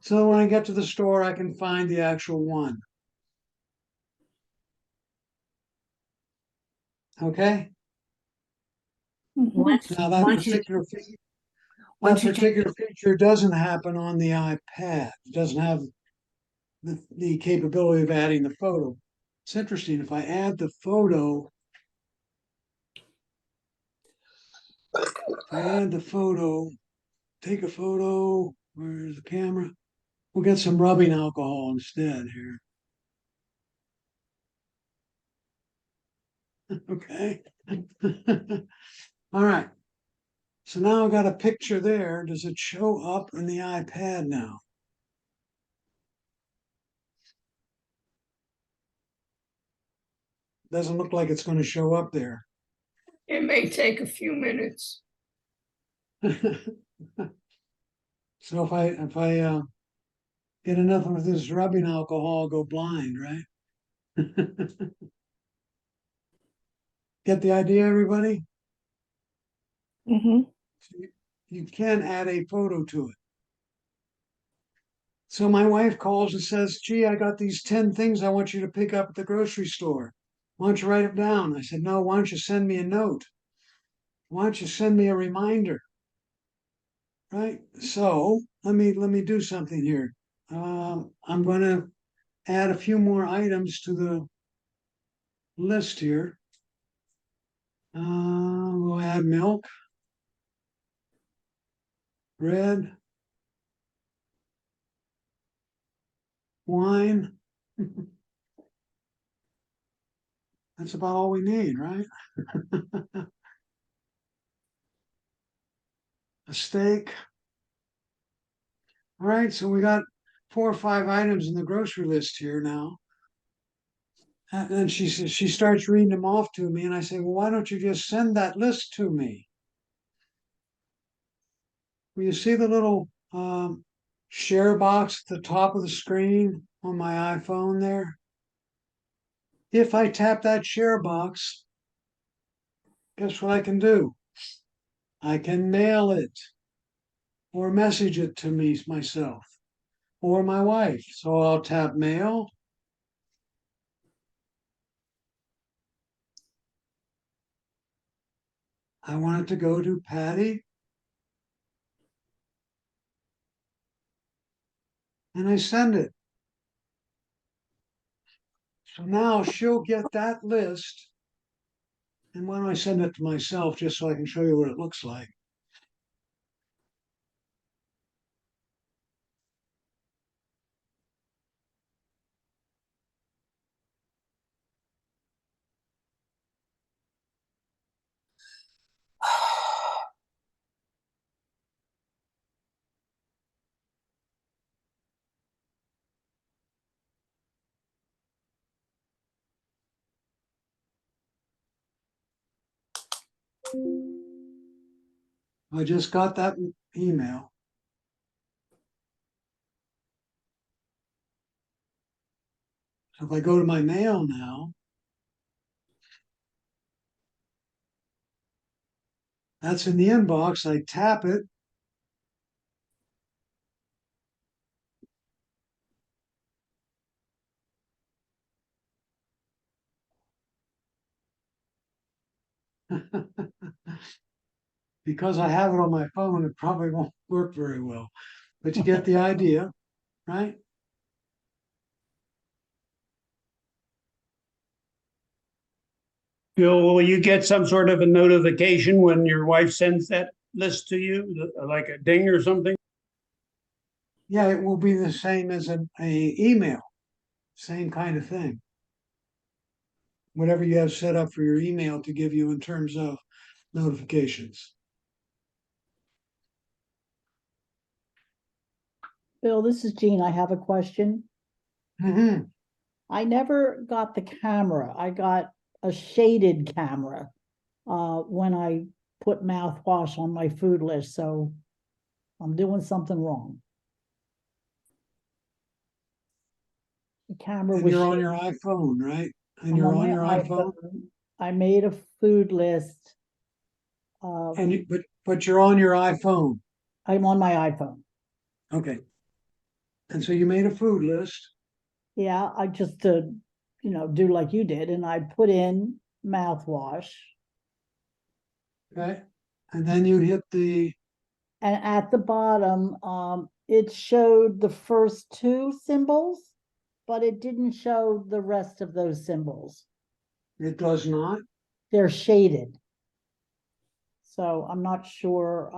So when I get to the store, I can find the actual one. Okay. Now that particular feature doesn't happen on the iPad. It doesn't have the capability of adding the photo. It's interesting. If I add the photo, If I add the photo, take a photo, where's the camera? We'll get some rubbing alcohol instead here. Okay. All right. So now I've got a picture there. Does it show up in the iPad now? Doesn't look like it's going to show up there. It may take a few minutes. So if I get enough of this rubbing alcohol, I'll go blind, right? Get the idea, everybody? Mm-hmm. You can add a photo to it. So my wife calls and says, gee, I got these 10 things I want you to pick up at the grocery store. Why don't you write them down? I said, no, why don't you send me a note? Why don't you send me a reminder? Right? So let me do something here. I'm going to add a few more items to the list here. We'll add milk, bread, wine. That's about all we need, right? A steak. All right, so we got 4 or 5 items in the grocery list here now. And then she starts reading them off to me, and I say, well, why don't you just send that list to me? Well, you see the little share box at the top of the screen on my iPhone there? If I tap that share box, guess what I can do? I can mail it or message it to me myself or my wife. So I'll tap mail. I want it to go to Patty. And I send it. So now she'll get that list. And why don't I send it to myself just so I can show you what it looks like? I just got that email. So if I go to my mail now, that's in the inbox. I tap it. Because I have it on my phone, it probably won't work very well. But you get the idea, right? Bill, will you get some sort of a notification when your wife sends that list to you, like a ding or something? Yeah, it will be the same as an email, same kind of thing. Whatever you have set up for your email to give you in terms of notifications. Bill, this is Jean. I have a question. Mm-hmm. I never got the camera. I got a shaded camera when I put mouthwash on my food list. So I'm doing something wrong. The camera And was you're on shaded. your iPhone, right? And I'm you're on on my your iPhone. I made a food list. And but you're on your iPhone. I'm on my iPhone. Okay. And so you made a food list. Yeah, I just do like you did, and I put in mouthwash. Okay. And then you hit the And at the bottom, it showed the first 2 symbols, but it didn't show the rest of those symbols. It does not. They're shaded. So I'm not sure,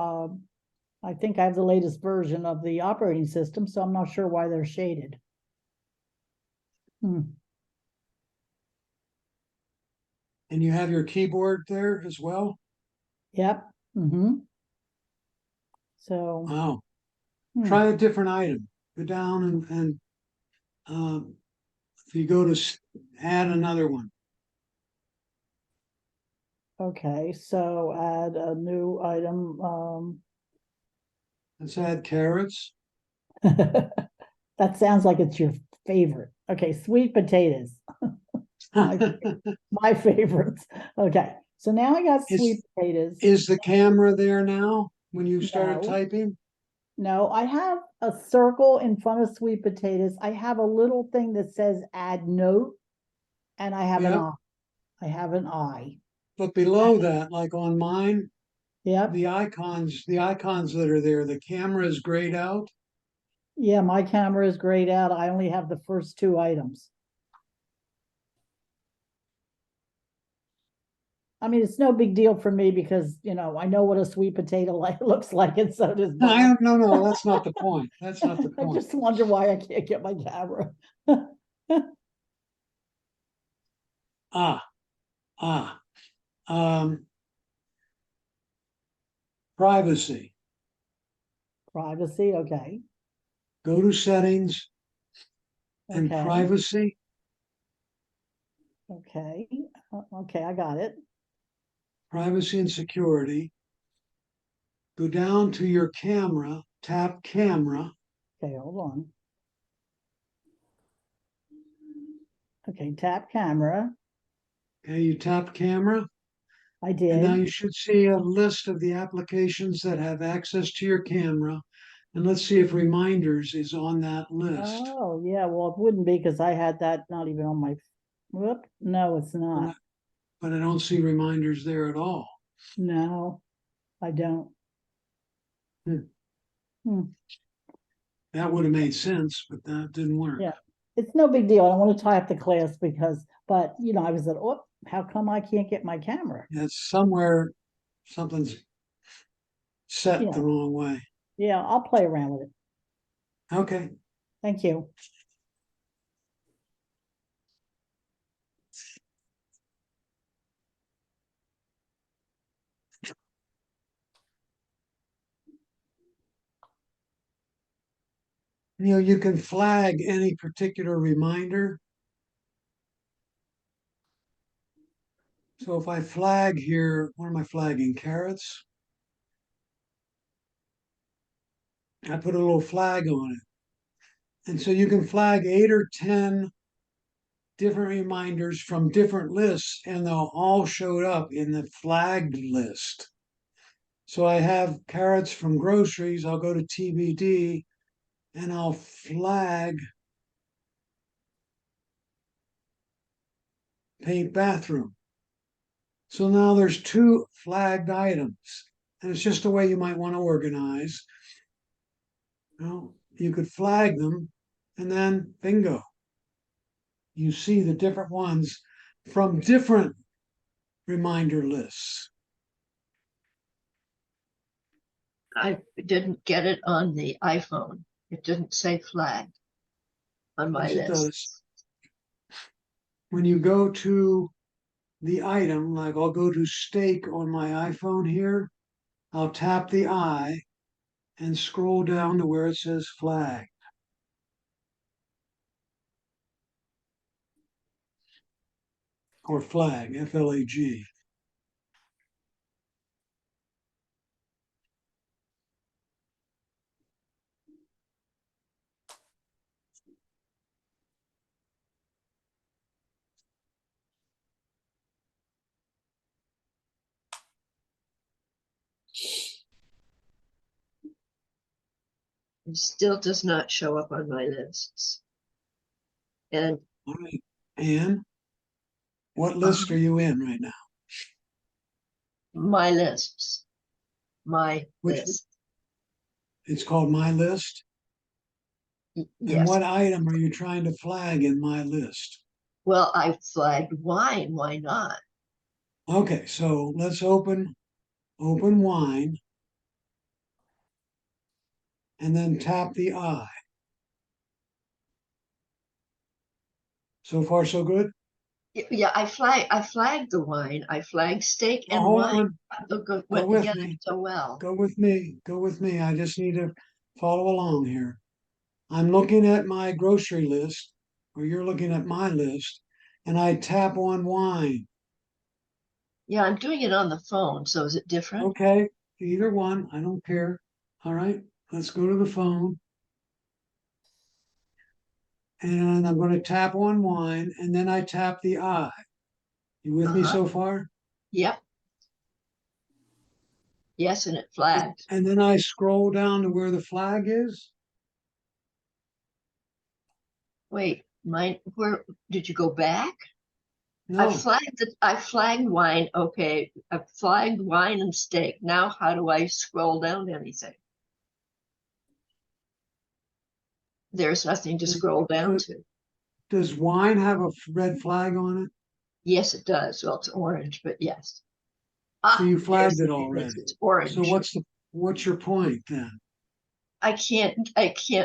I think I have the latest version of the operating system, so I'm not sure why they're shaded. Hmm. And you have your keyboard there as well? Yep. Mm-hmm. So. Wow. hmm. Try a different item. Go down and if you go to add another one. Okay, so add a new item, Let's add carrots. that sounds like it's your favorite. Okay, sweet potatoes, my favorites. Okay, so now I got sweet potatoes. Is the camera there now when you started No. typing? No, I have a circle in front of sweet potatoes. I have a little thing that says add note, and I have an Yep. eye. I have an eye. But below that, like on mine, Yep. the icons that are there, the camera is grayed out. Yeah, my camera is grayed out. I only have the first two items. I mean, it's no big deal for me because, you know, I know what a sweet potato looks like, and so does Bob. No, that's not the point. That's not the I point. just wonder why I can't get my camera. Privacy. Privacy, okay. Go to settings and Okay. privacy. Okay, okay, I got it. Privacy and security. Go down to your camera, tap camera. Okay, hold on. Okay, tap camera. Okay, you tap camera. I And now did. you should see a list of the applications that have access to your camera. And let's see if reminders is on that list. Oh, yeah, well, it wouldn't be because I had that not even on my, whoop, no, it's not. But I don't see reminders there at all. No, I don't. Hmm. That would have made sense, but that didn't work. Yeah, it's no big deal. I don't want to tie up the class because, but you know, I was like, oh, how come I can't get my camera? It's somewhere, something's set Yeah. the wrong way. Yeah, I'll play around with it. Okay. Thank you. You know, you can flag any particular reminder. So if I flag here, what am I flagging? Carrots? I put a little flag on it. And so you can flag 8 or 10 different reminders from different lists, and they'll all show up in the flagged list. So I have carrots from groceries. I'll go to TBD and I'll flag paint bathroom. So now there's 2 flagged items. And it's just a way you might want to organize. Well, you could flag them and then bingo. You see the different ones from different reminder lists. I didn't get it on the iPhone. It didn't say flag on my Yes, it list. does. When you go to the item, like I'll go to steak on my iPhone here, I'll tap the eye and scroll down to where it says flag. Or flag, F-L-A-G. It still does not show up on my lists. And All right. And what list are you in right now? my lists, my Which list. it's called My List? Yes. And what item are you trying to flag in My List? Well, I flagged wine. Why not? Okay, so let's open open wine, and then tap the I. So far, so good? Yeah, I flagged the wine. I flagged steak Now, and hold wine. on, Went with together me. so well. Go with me. I just need to follow along here. I'm looking at my grocery list, or you're looking at my list, and I tap on wine. Yeah, I'm doing it on the phone, so is it different? Okay, either one, I don't care. All right, let's go to the phone. And I'm going to tap on wine, and then I tap the I. You with me Uh-huh. so far? Yep. Yes, and it flagged. And then I scroll down to where the flag is. Wait, where did you go back? No, I flagged wine. Okay, I flagged wine and steak. Now how do I scroll down to anything? There's nothing to scroll down to. does wine have a red flag on it? Yes, it does. Well, it's orange, but yes. So you There's flagged the it difference. already. It's orange. So what's your point then? I can't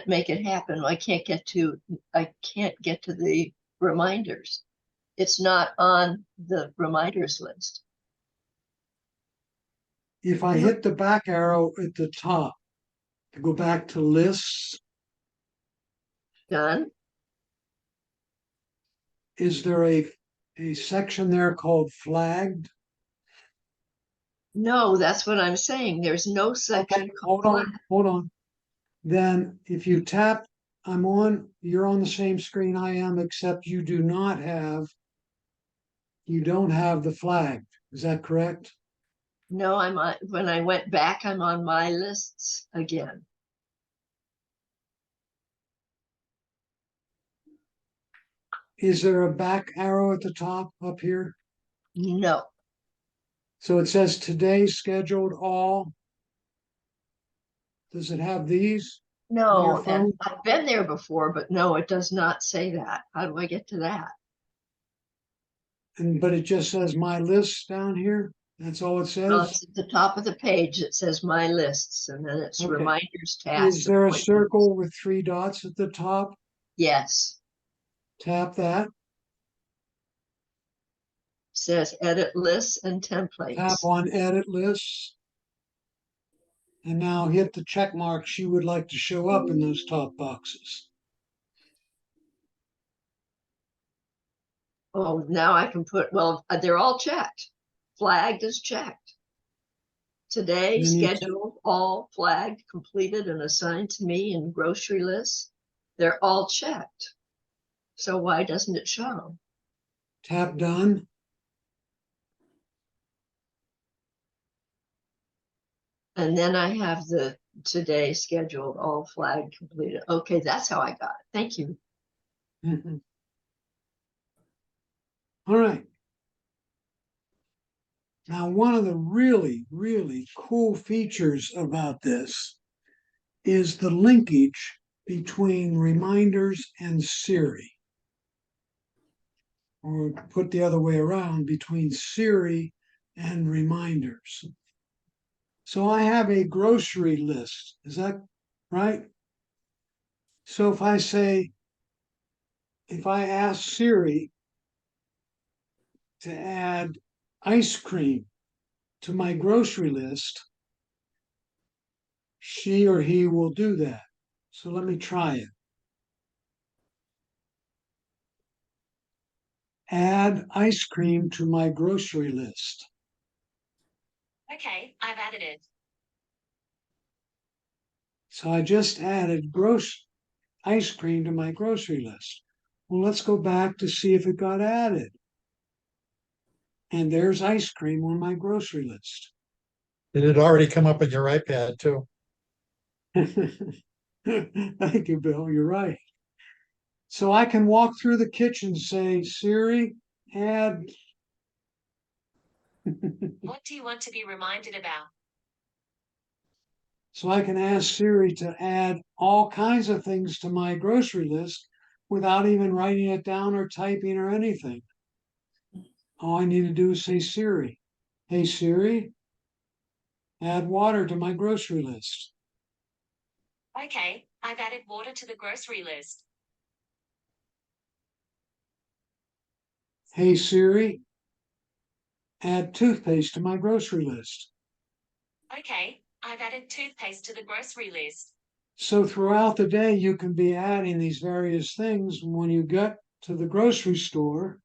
make it happen. I can't get to the reminders. It's not on the reminders list. If I hit the back arrow at the top to go back to lists, Done? is there a section there called flagged? No, that's what I'm saying. There's no section Okay, called flag. hold on. Then if you tap, you're on the same screen I am, except you don't have the flag. Is that correct? No, when I went back, I'm on my lists again. Is there a back arrow at the top up here? No, So it says today scheduled all. Does it have these on your no, and phone? I've been there before, but no, it does not say that. How do I get to that? But it just says my lists down here. That's all it Well, says. it's at the top of the page. It says my lists, and then it's Okay. reminders, tasks. Is there a appointments. circle with 3 dots at the top? Yes, Tap that. says edit lists and Tap templates. on edit lists. And now hit the check marks you would like to show up in those top boxes. Oh, now I can well, they're all checked. Flagged is checked. Today, scheduled, all flagged, completed, and assigned to me in grocery lists. They're all checked. So why doesn't it show? Tap done. And then I have the today scheduled, all flagged, completed. Okay, that's how I got it. Thank you. Mhm. All right. Now, one of the really, really cool features about this is the linkage between reminders and Siri. Or put the other way around, between Siri and reminders. So I have a grocery list. Is that right? So if I ask Siri to add ice cream to my grocery list, she or he will do that. So let me try it. Add ice cream to my grocery list. Okay, I've added it. So I just added ice cream to my grocery list. Well, let's go back to see if it got added. And there's ice cream on my grocery list. It had already come up on your iPad too. Thank you, Bill. You're right. So I can walk through the kitchen, say, Siri, add. What do you want to be reminded about? So I can ask Siri to add all kinds of things to my grocery list without even writing it down or typing or anything. All I need to do is say, Siri, hey, Siri, Add water to my grocery list. Okay, I've added water to the grocery list. Hey Siri, add toothpaste to my grocery list. Okay, I've added toothpaste to the grocery list. So throughout the day, you can be adding these various things. When you get to the grocery store,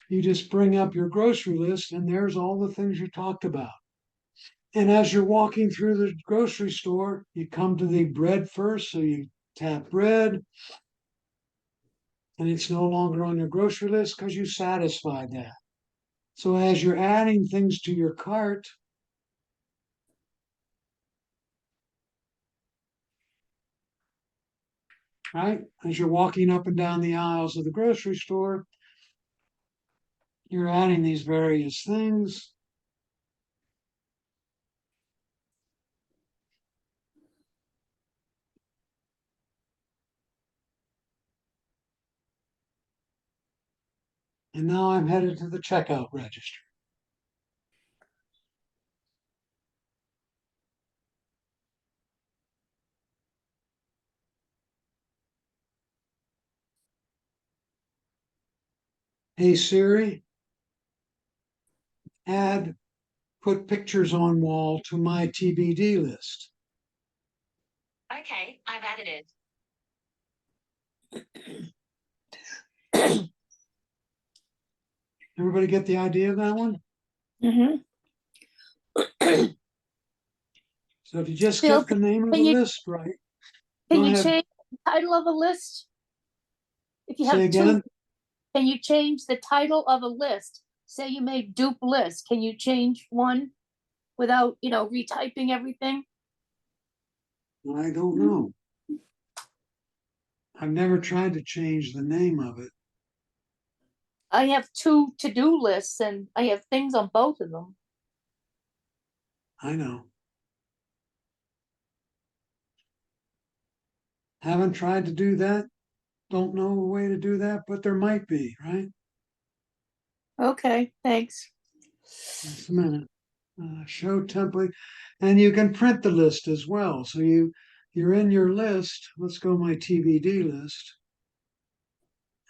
you just bring up your grocery list and there's all the things you talked about. And as you're walking through the grocery store, you come to the bread first, so you tap bread, and it's no longer on your grocery list because you satisfied that. So as you're adding things to your cart, right, as you're walking up and down the aisles of the grocery store, you're adding these various things. And now I'm headed to the checkout register. Hey Siri, put pictures on wall to my TBD list. Okay, I've added it. Everybody get the idea of that one? Mm-hmm. So if you just Bill, get the name of the can you- list right, Can go you ahead. change the title of a list? If you have Say again? can you change the title of a list? Say you made dupe list, can you change one without, retyping everything? I don't know. I've never tried to change the name of it. I have 2 to-do lists and I have things on both of them. I know. Haven't tried to do that. Don't know a way to do that, but there might be, right? Okay, thanks. Just a minute. Show template. And you can print the list as well. So you're in your list. Let's go my TBD list.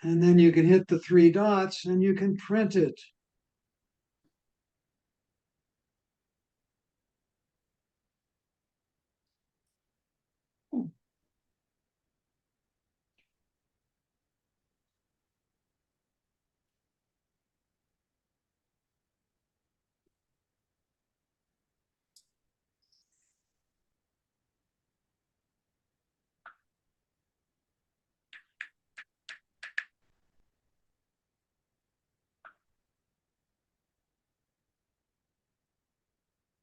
And then you can hit the 3 dots and you can print it.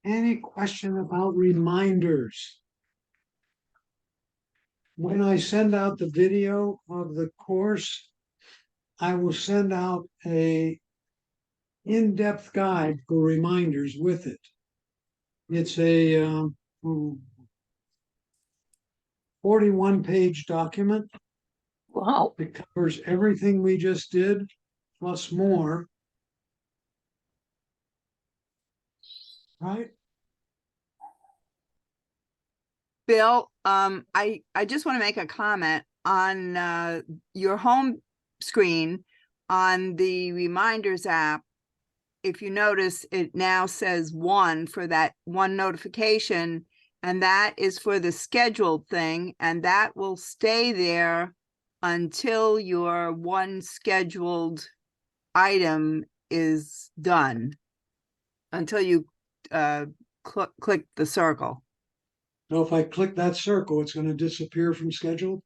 Any question about reminders? When I send out the video of the course, I will send out a in-depth guide for reminders with it. It's a 41-page document. Wow. It covers everything we just did, plus more. Right? Bill, I just want to make a comment on your home screen on the reminders app. If you notice, it now says 1 for that one notification, and that is for the scheduled thing, and that will stay there until your one scheduled item is done, until you click the circle. So if I click that circle, it's going to disappear from schedule?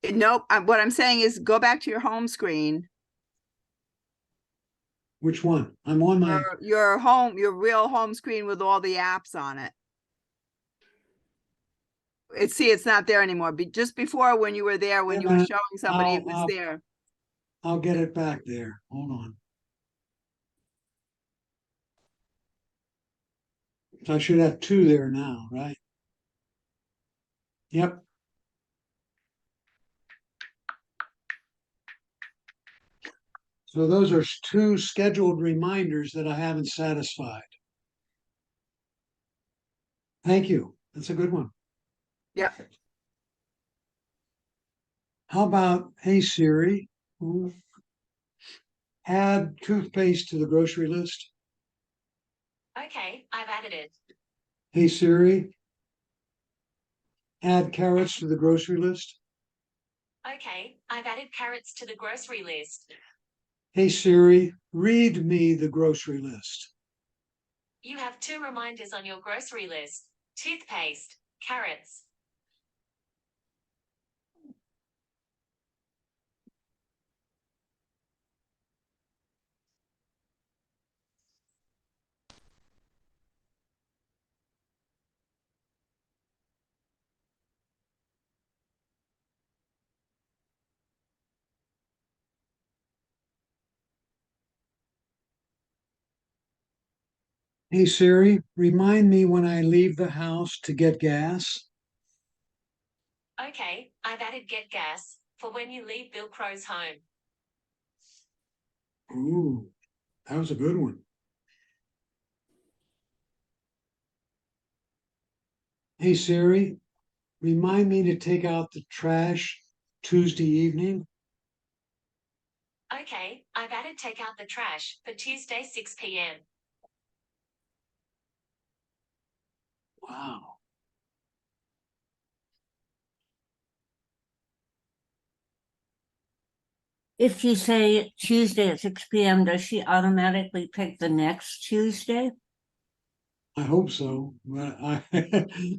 Nope. What I'm saying is go back to your home screen. Which one? I'm on my... Your real home screen with all the apps on it. It's not there anymore. Just before, when you were there, when you were showing somebody, it was there. I'll get it back there. Hold on. So I should have 2 there now, right? Yep. So those are 2 scheduled reminders that I haven't satisfied. Thank you. That's a good one. Yeah. How about, hey Siri, add toothpaste to the grocery list? Okay, I've added it. Hey Siri, add carrots to the grocery list? Okay, I've added carrots to the grocery list. Hey Siri, read me the grocery list. You have 2 reminders on your grocery list: toothpaste, carrots. Hey Siri, remind me when I leave the house to get gas. Okay, I've added get gas for when you leave Bill Crow's home. Ooh, that was a good one. Hey Siri, remind me to take out the trash Tuesday evening. Okay, I've added take out the trash for Tuesday 6 p.m. Wow. If you say Tuesday at 6 p.m., does she automatically pick the next Tuesday? I hope so, but I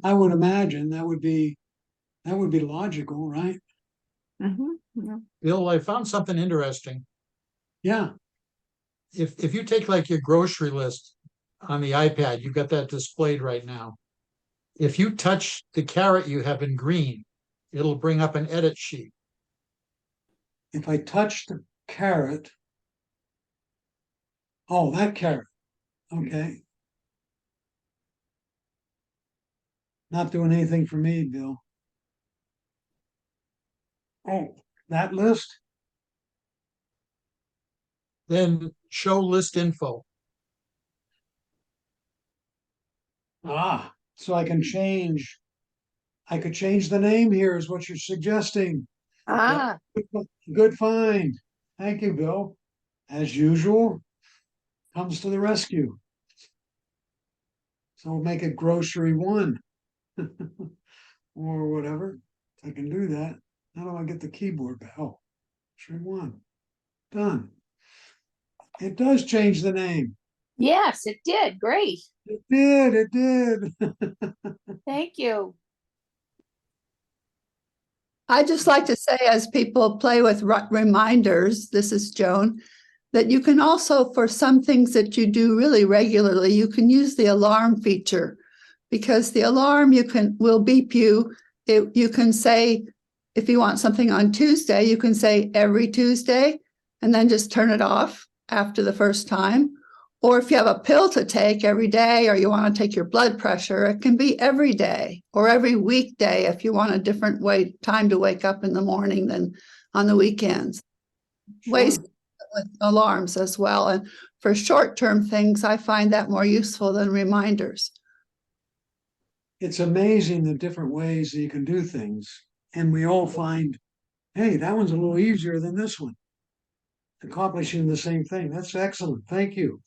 I would imagine that would be logical, right? Mm-hmm. Bill, I found something interesting. Yeah. If you take like your grocery list on the iPad, you've got that displayed right now. If you touch the carrot you have in green, it'll bring up an edit sheet. If I touch the carrot, oh, that carrot. Okay. Not doing anything for me, Bill. Oh, that list? Then show list info. Ah, so I can change. I could change the name here, is what you're suggesting. Ah, Good find. Thank you, Bill. As usual, comes to the rescue. So we'll make it grocery 1 or whatever. I can do that. How do I get the keyboard back? Oh, grocery 1. Done. It does change the name. yes, it did. Great. It did. It did. Thank you. I just like to say, as people play with reminders, this is Joan, that you can also, for some things that you do really regularly, you can use the alarm feature, because the alarm will beep you. You can say, if you want something on Tuesday, you can say every Tuesday and then just turn it off after the first time. Or if you have a pill to take every day, or you want to take your blood pressure, it can be every day or every weekday if you want a different time to wake up in the morning than on the weekends. Sure. Ways with alarms as well. And for short-term things, I find that more useful than reminders. It's amazing the different ways that you can do things. And we all find, hey, that one's a little easier than this one. Accomplishing the same thing. That's excellent. Thank you.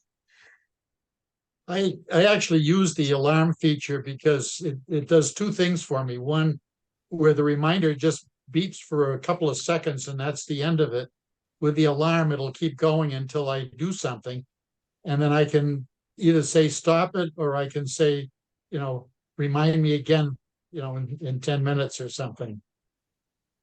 I actually use the alarm feature because it does 2 things for me. One, where the reminder just beeps for a couple of seconds and that's the end of it. With the alarm, it'll keep going until I do something. And then I can either say stop it, or I can say, remind me again, in 10 minutes or something.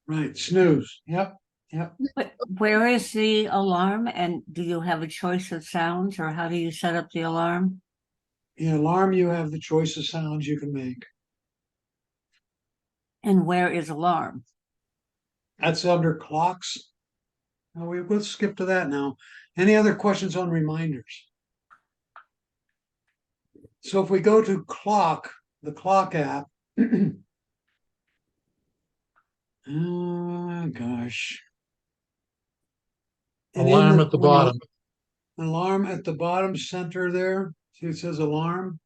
Right. Snooze. Yep. Yep. But where is the alarm, and do you have a choice of sounds, or how do you set up the alarm? The alarm, you have the choice of sounds you can make. And where is alarm? That's under clocks. Now let's skip to that now. Any other questions on reminders? So if we go to clock, the clock app. Oh gosh. And in Alarm at the bottom. Alarm at the bottom center there. See, it says alarm.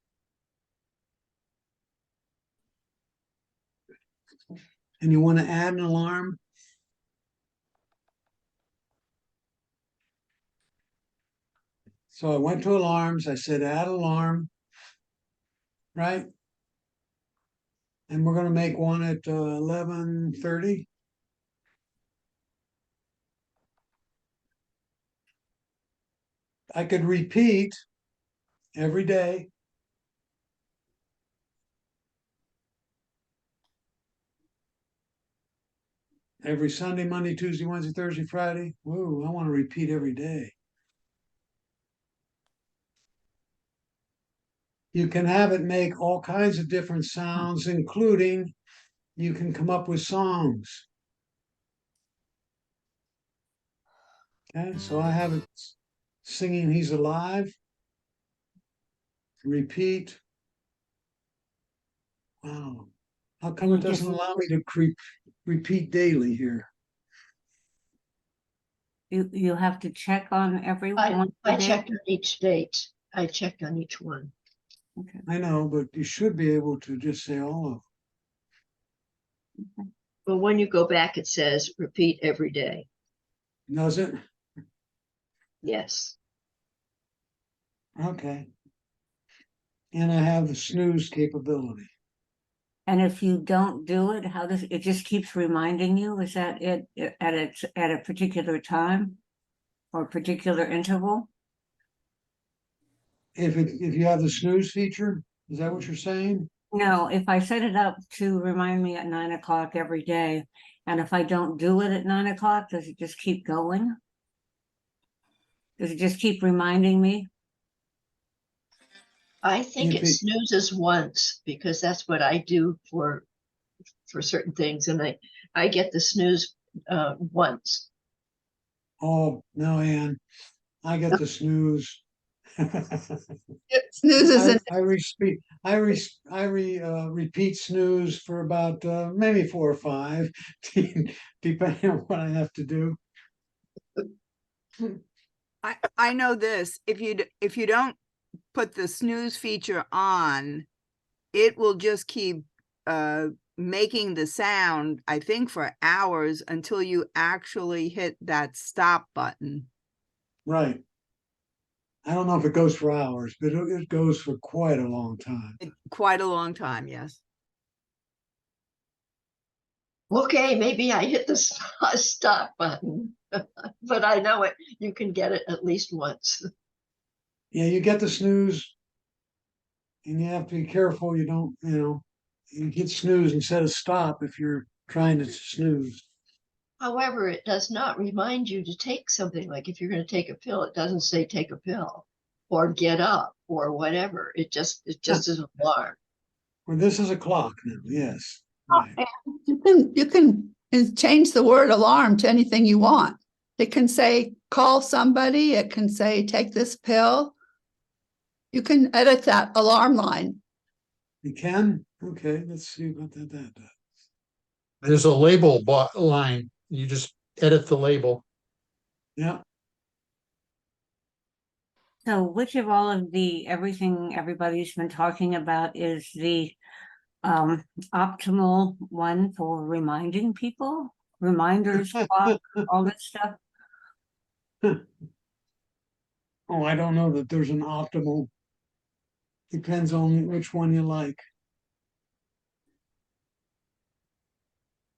and you want to add an alarm. So I went to alarms, I said add alarm, right? And we're gonna make one at 11:30. I could repeat every day. Every Sunday, Monday, Tuesday, Wednesday, Thursday, Friday. Whoa, I want to repeat every day. You can have it make all kinds of different sounds, including you can come up with songs. Okay, so I have it singing He's Alive. Repeat. Wow. How come it doesn't allow me to repeat daily here? You have to check on every one. I checked on each date. I checked on each one. Okay. I know, but you should be able to just say all of them. But when you go back, it says repeat every day. Does it? Yes. Okay. And I have the snooze capability. And if you don't do it, how does it just keeps reminding you? Is that it at a particular time or a particular interval? If you have the snooze feature, is that what you're saying? No, if I set it up to remind me at 9 o'clock every day, and if I don't do it at 9 o'clock, does it just keep going? Does it just keep reminding me? I think it snoozes once because that's what I do for certain things, and I get the snooze once. Oh no, Ann, I get the snooze. Snoozes I repeat snooze for about maybe 4 or 5, depending on what I have to do. I know this, if you don't put the snooze feature on, it will just keep making the sound, I think, for hours until you actually hit that stop button. Right. I don't know if it goes for hours, but it goes for quite a long time. Quite a long time, yes. Okay, maybe I hit the stop button, but I know it. You can get it at least once. Yeah, you get the snooze, and you have to be careful you don't, you hit snooze instead of stop if you're trying to snooze. However, it does not remind you to take something. Like if you're going to take a pill, it doesn't say take a pill or get up or whatever. It just is an alarm. Well, this is a clock now. Yes. Right. You can change the word alarm to anything you want. It can say call somebody. It can say take this pill. You can edit that alarm line. You can? Okay, let's see about that. There's a label line. You just edit the label. Yeah. So which of all of everything everybody's been talking about is the optimal one for reminding people? Reminders, clock, all that stuff? Oh, I don't know that there's an optimal. Depends on which one you like.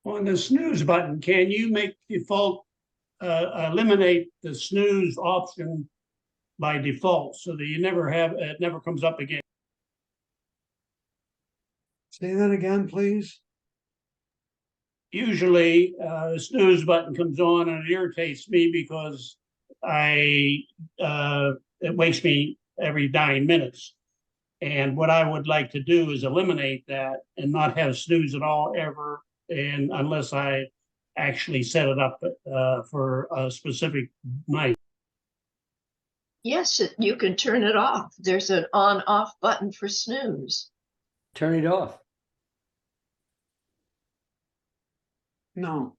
On the snooze button, can you make default eliminate the snooze option by default so that you never have it never comes up again? Say that again, please. Usually, the snooze button comes on and it irritates me because it wakes me every 9 minutes. And what I would like to do is eliminate that and not have snooze at all ever, and unless I actually set it up for a specific night. Yes, you can turn it off. There's an on-off button for snooze. Turn it off. No.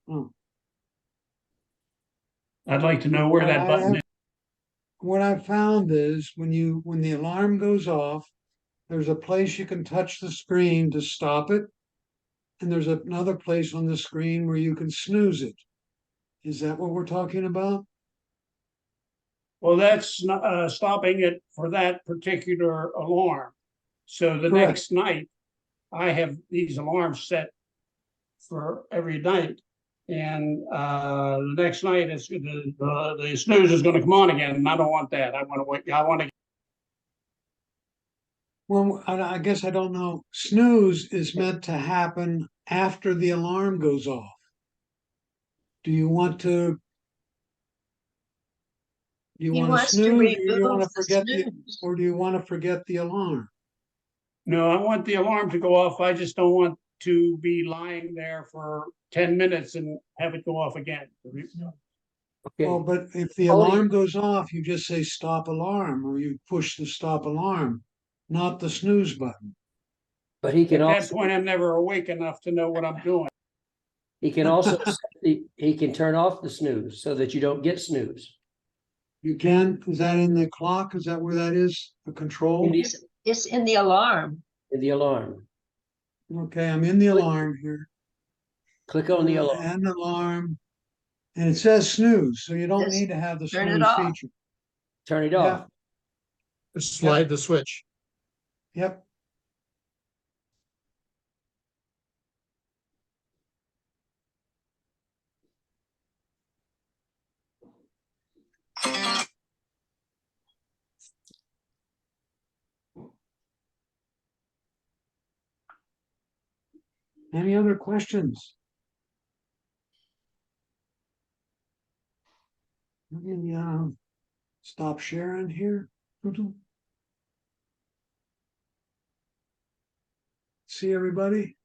I'd like to know where that button is. What I found is when the alarm goes off, there's a place you can touch the screen to stop it. and there's another place on the screen where you can snooze it. Is that what we're talking about? Well, that's not, stopping it for that particular alarm. So the Correct. next night, I have these alarms set for every night. And the next night, the snooze is gonna come on again, and I don't want that. I wanna wait, I wanna. Well, I guess I don't know. Snooze is meant to happen after the alarm goes off. Do you want to? Do you He want to wants to snooze, or do you remove want to the forget snooze. or do you want to forget the alarm? No, I want the alarm to go off. I just don't want to be lying there for 10 minutes and have it go off again. Well, but if the alarm goes off, you just say stop alarm, or you push the stop alarm, not the snooze button. But he can At that also, point, I'm never awake enough to know what I'm doing. he can also, he can turn off the snooze so that you don't get snooze. You can, is that in the clock? Is that where that is? The control? It's in the alarm. In the alarm. Okay, I'm in the alarm here. Click on the alarm. And alarm. And it says snooze, so you don't Just need to have the turn it snooze off. feature. Turn it Yeah. off. Just slide the switch. Yep. Any other questions? Let me stop sharing here. See everybody?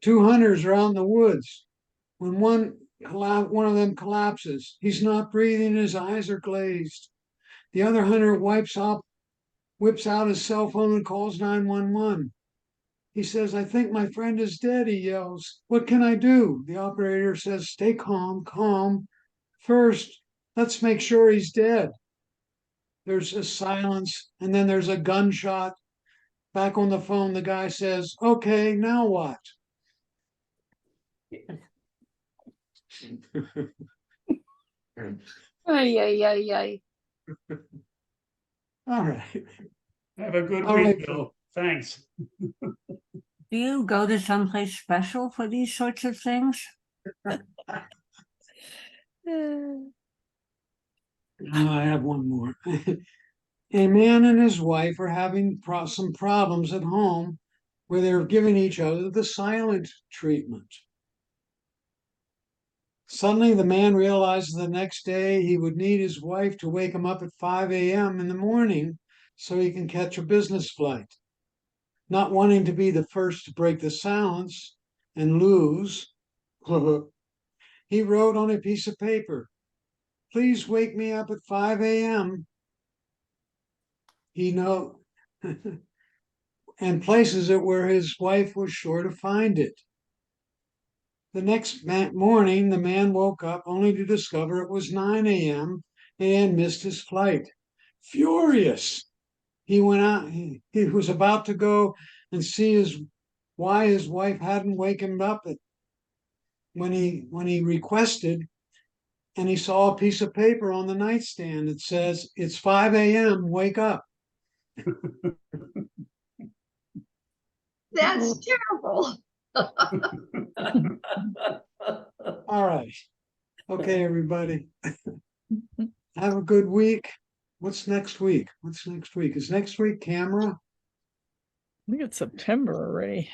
2 hunters are out in the woods. When one of them collapses, he's not breathing, his eyes are glazed. The other hunter whips out his cell phone and calls 911. He says, I think my friend is dead, he yells. What can I do? The operator says, stay calm, calm. First, let's make sure he's dead. There's a silence, and then there's a gunshot. Back on the phone, the guy says, okay, now what? Ay, ay, ay, ay. All right. Have a good All week, right. Bill. Thanks. Do you go to someplace special for these sorts of things? I have one more. A man and his wife are having some problems at home where they're giving each other the silent treatment. Suddenly, the man realizes the next day he would need his wife to wake him up at 5 a.m. in the morning so he can catch a business flight. Not wanting to be the first to break the silence and lose, he wrote on a piece of paper, please wake me up at 5 a.m. He know and places it where his wife was sure to find it. The next morning, the man woke up only to discover it was 9 a.m. and missed his flight. Furious, he went out. He was about to go and see why his wife hadn't wakened up when he requested, and he saw a piece of paper on the nightstand that says, "It's 5 a.m. Wake up." That's terrible. All right. Okay, everybody. Have a good week. What's next week? What's next week? Is next week camera? I think it's September already.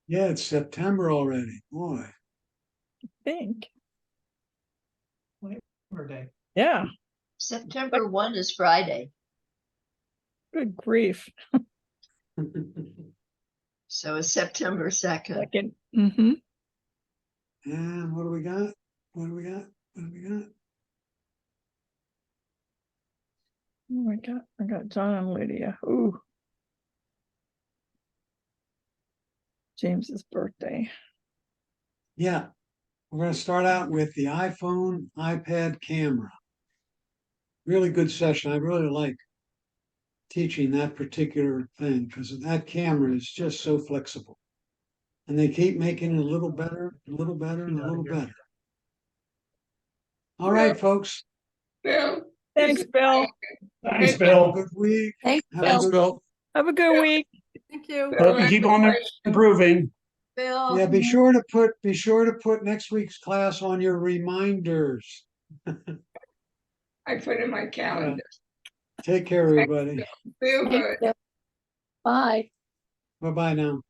Yeah, it's September already. Boy. I think. Labor Day. Yeah. September 1 is Friday. Good grief. So it's September 2nd. Second. Mm-hmm. And what do we got? What do we got? What do we got? Oh, I got John and Lydia. Ooh. James's birthday. Yeah. We're going to start out with the iPhone, iPad camera. Really good session. I really like teaching that particular thing, because that camera is just so flexible. And they keep making it a little better, a little better, and a little better. All right, folks. Bill. Thanks, Bill. Thanks, Have a Bill. good week. Thanks, Have a Thanks, good- Bill. Have a good week. Thank you. Hope you keep on improving. Bill. Yeah, be sure to put next week's class on your reminders. I put in my calendar. Take care, everybody. Feel Thanks, good. Bill. Bye. Bye-bye now.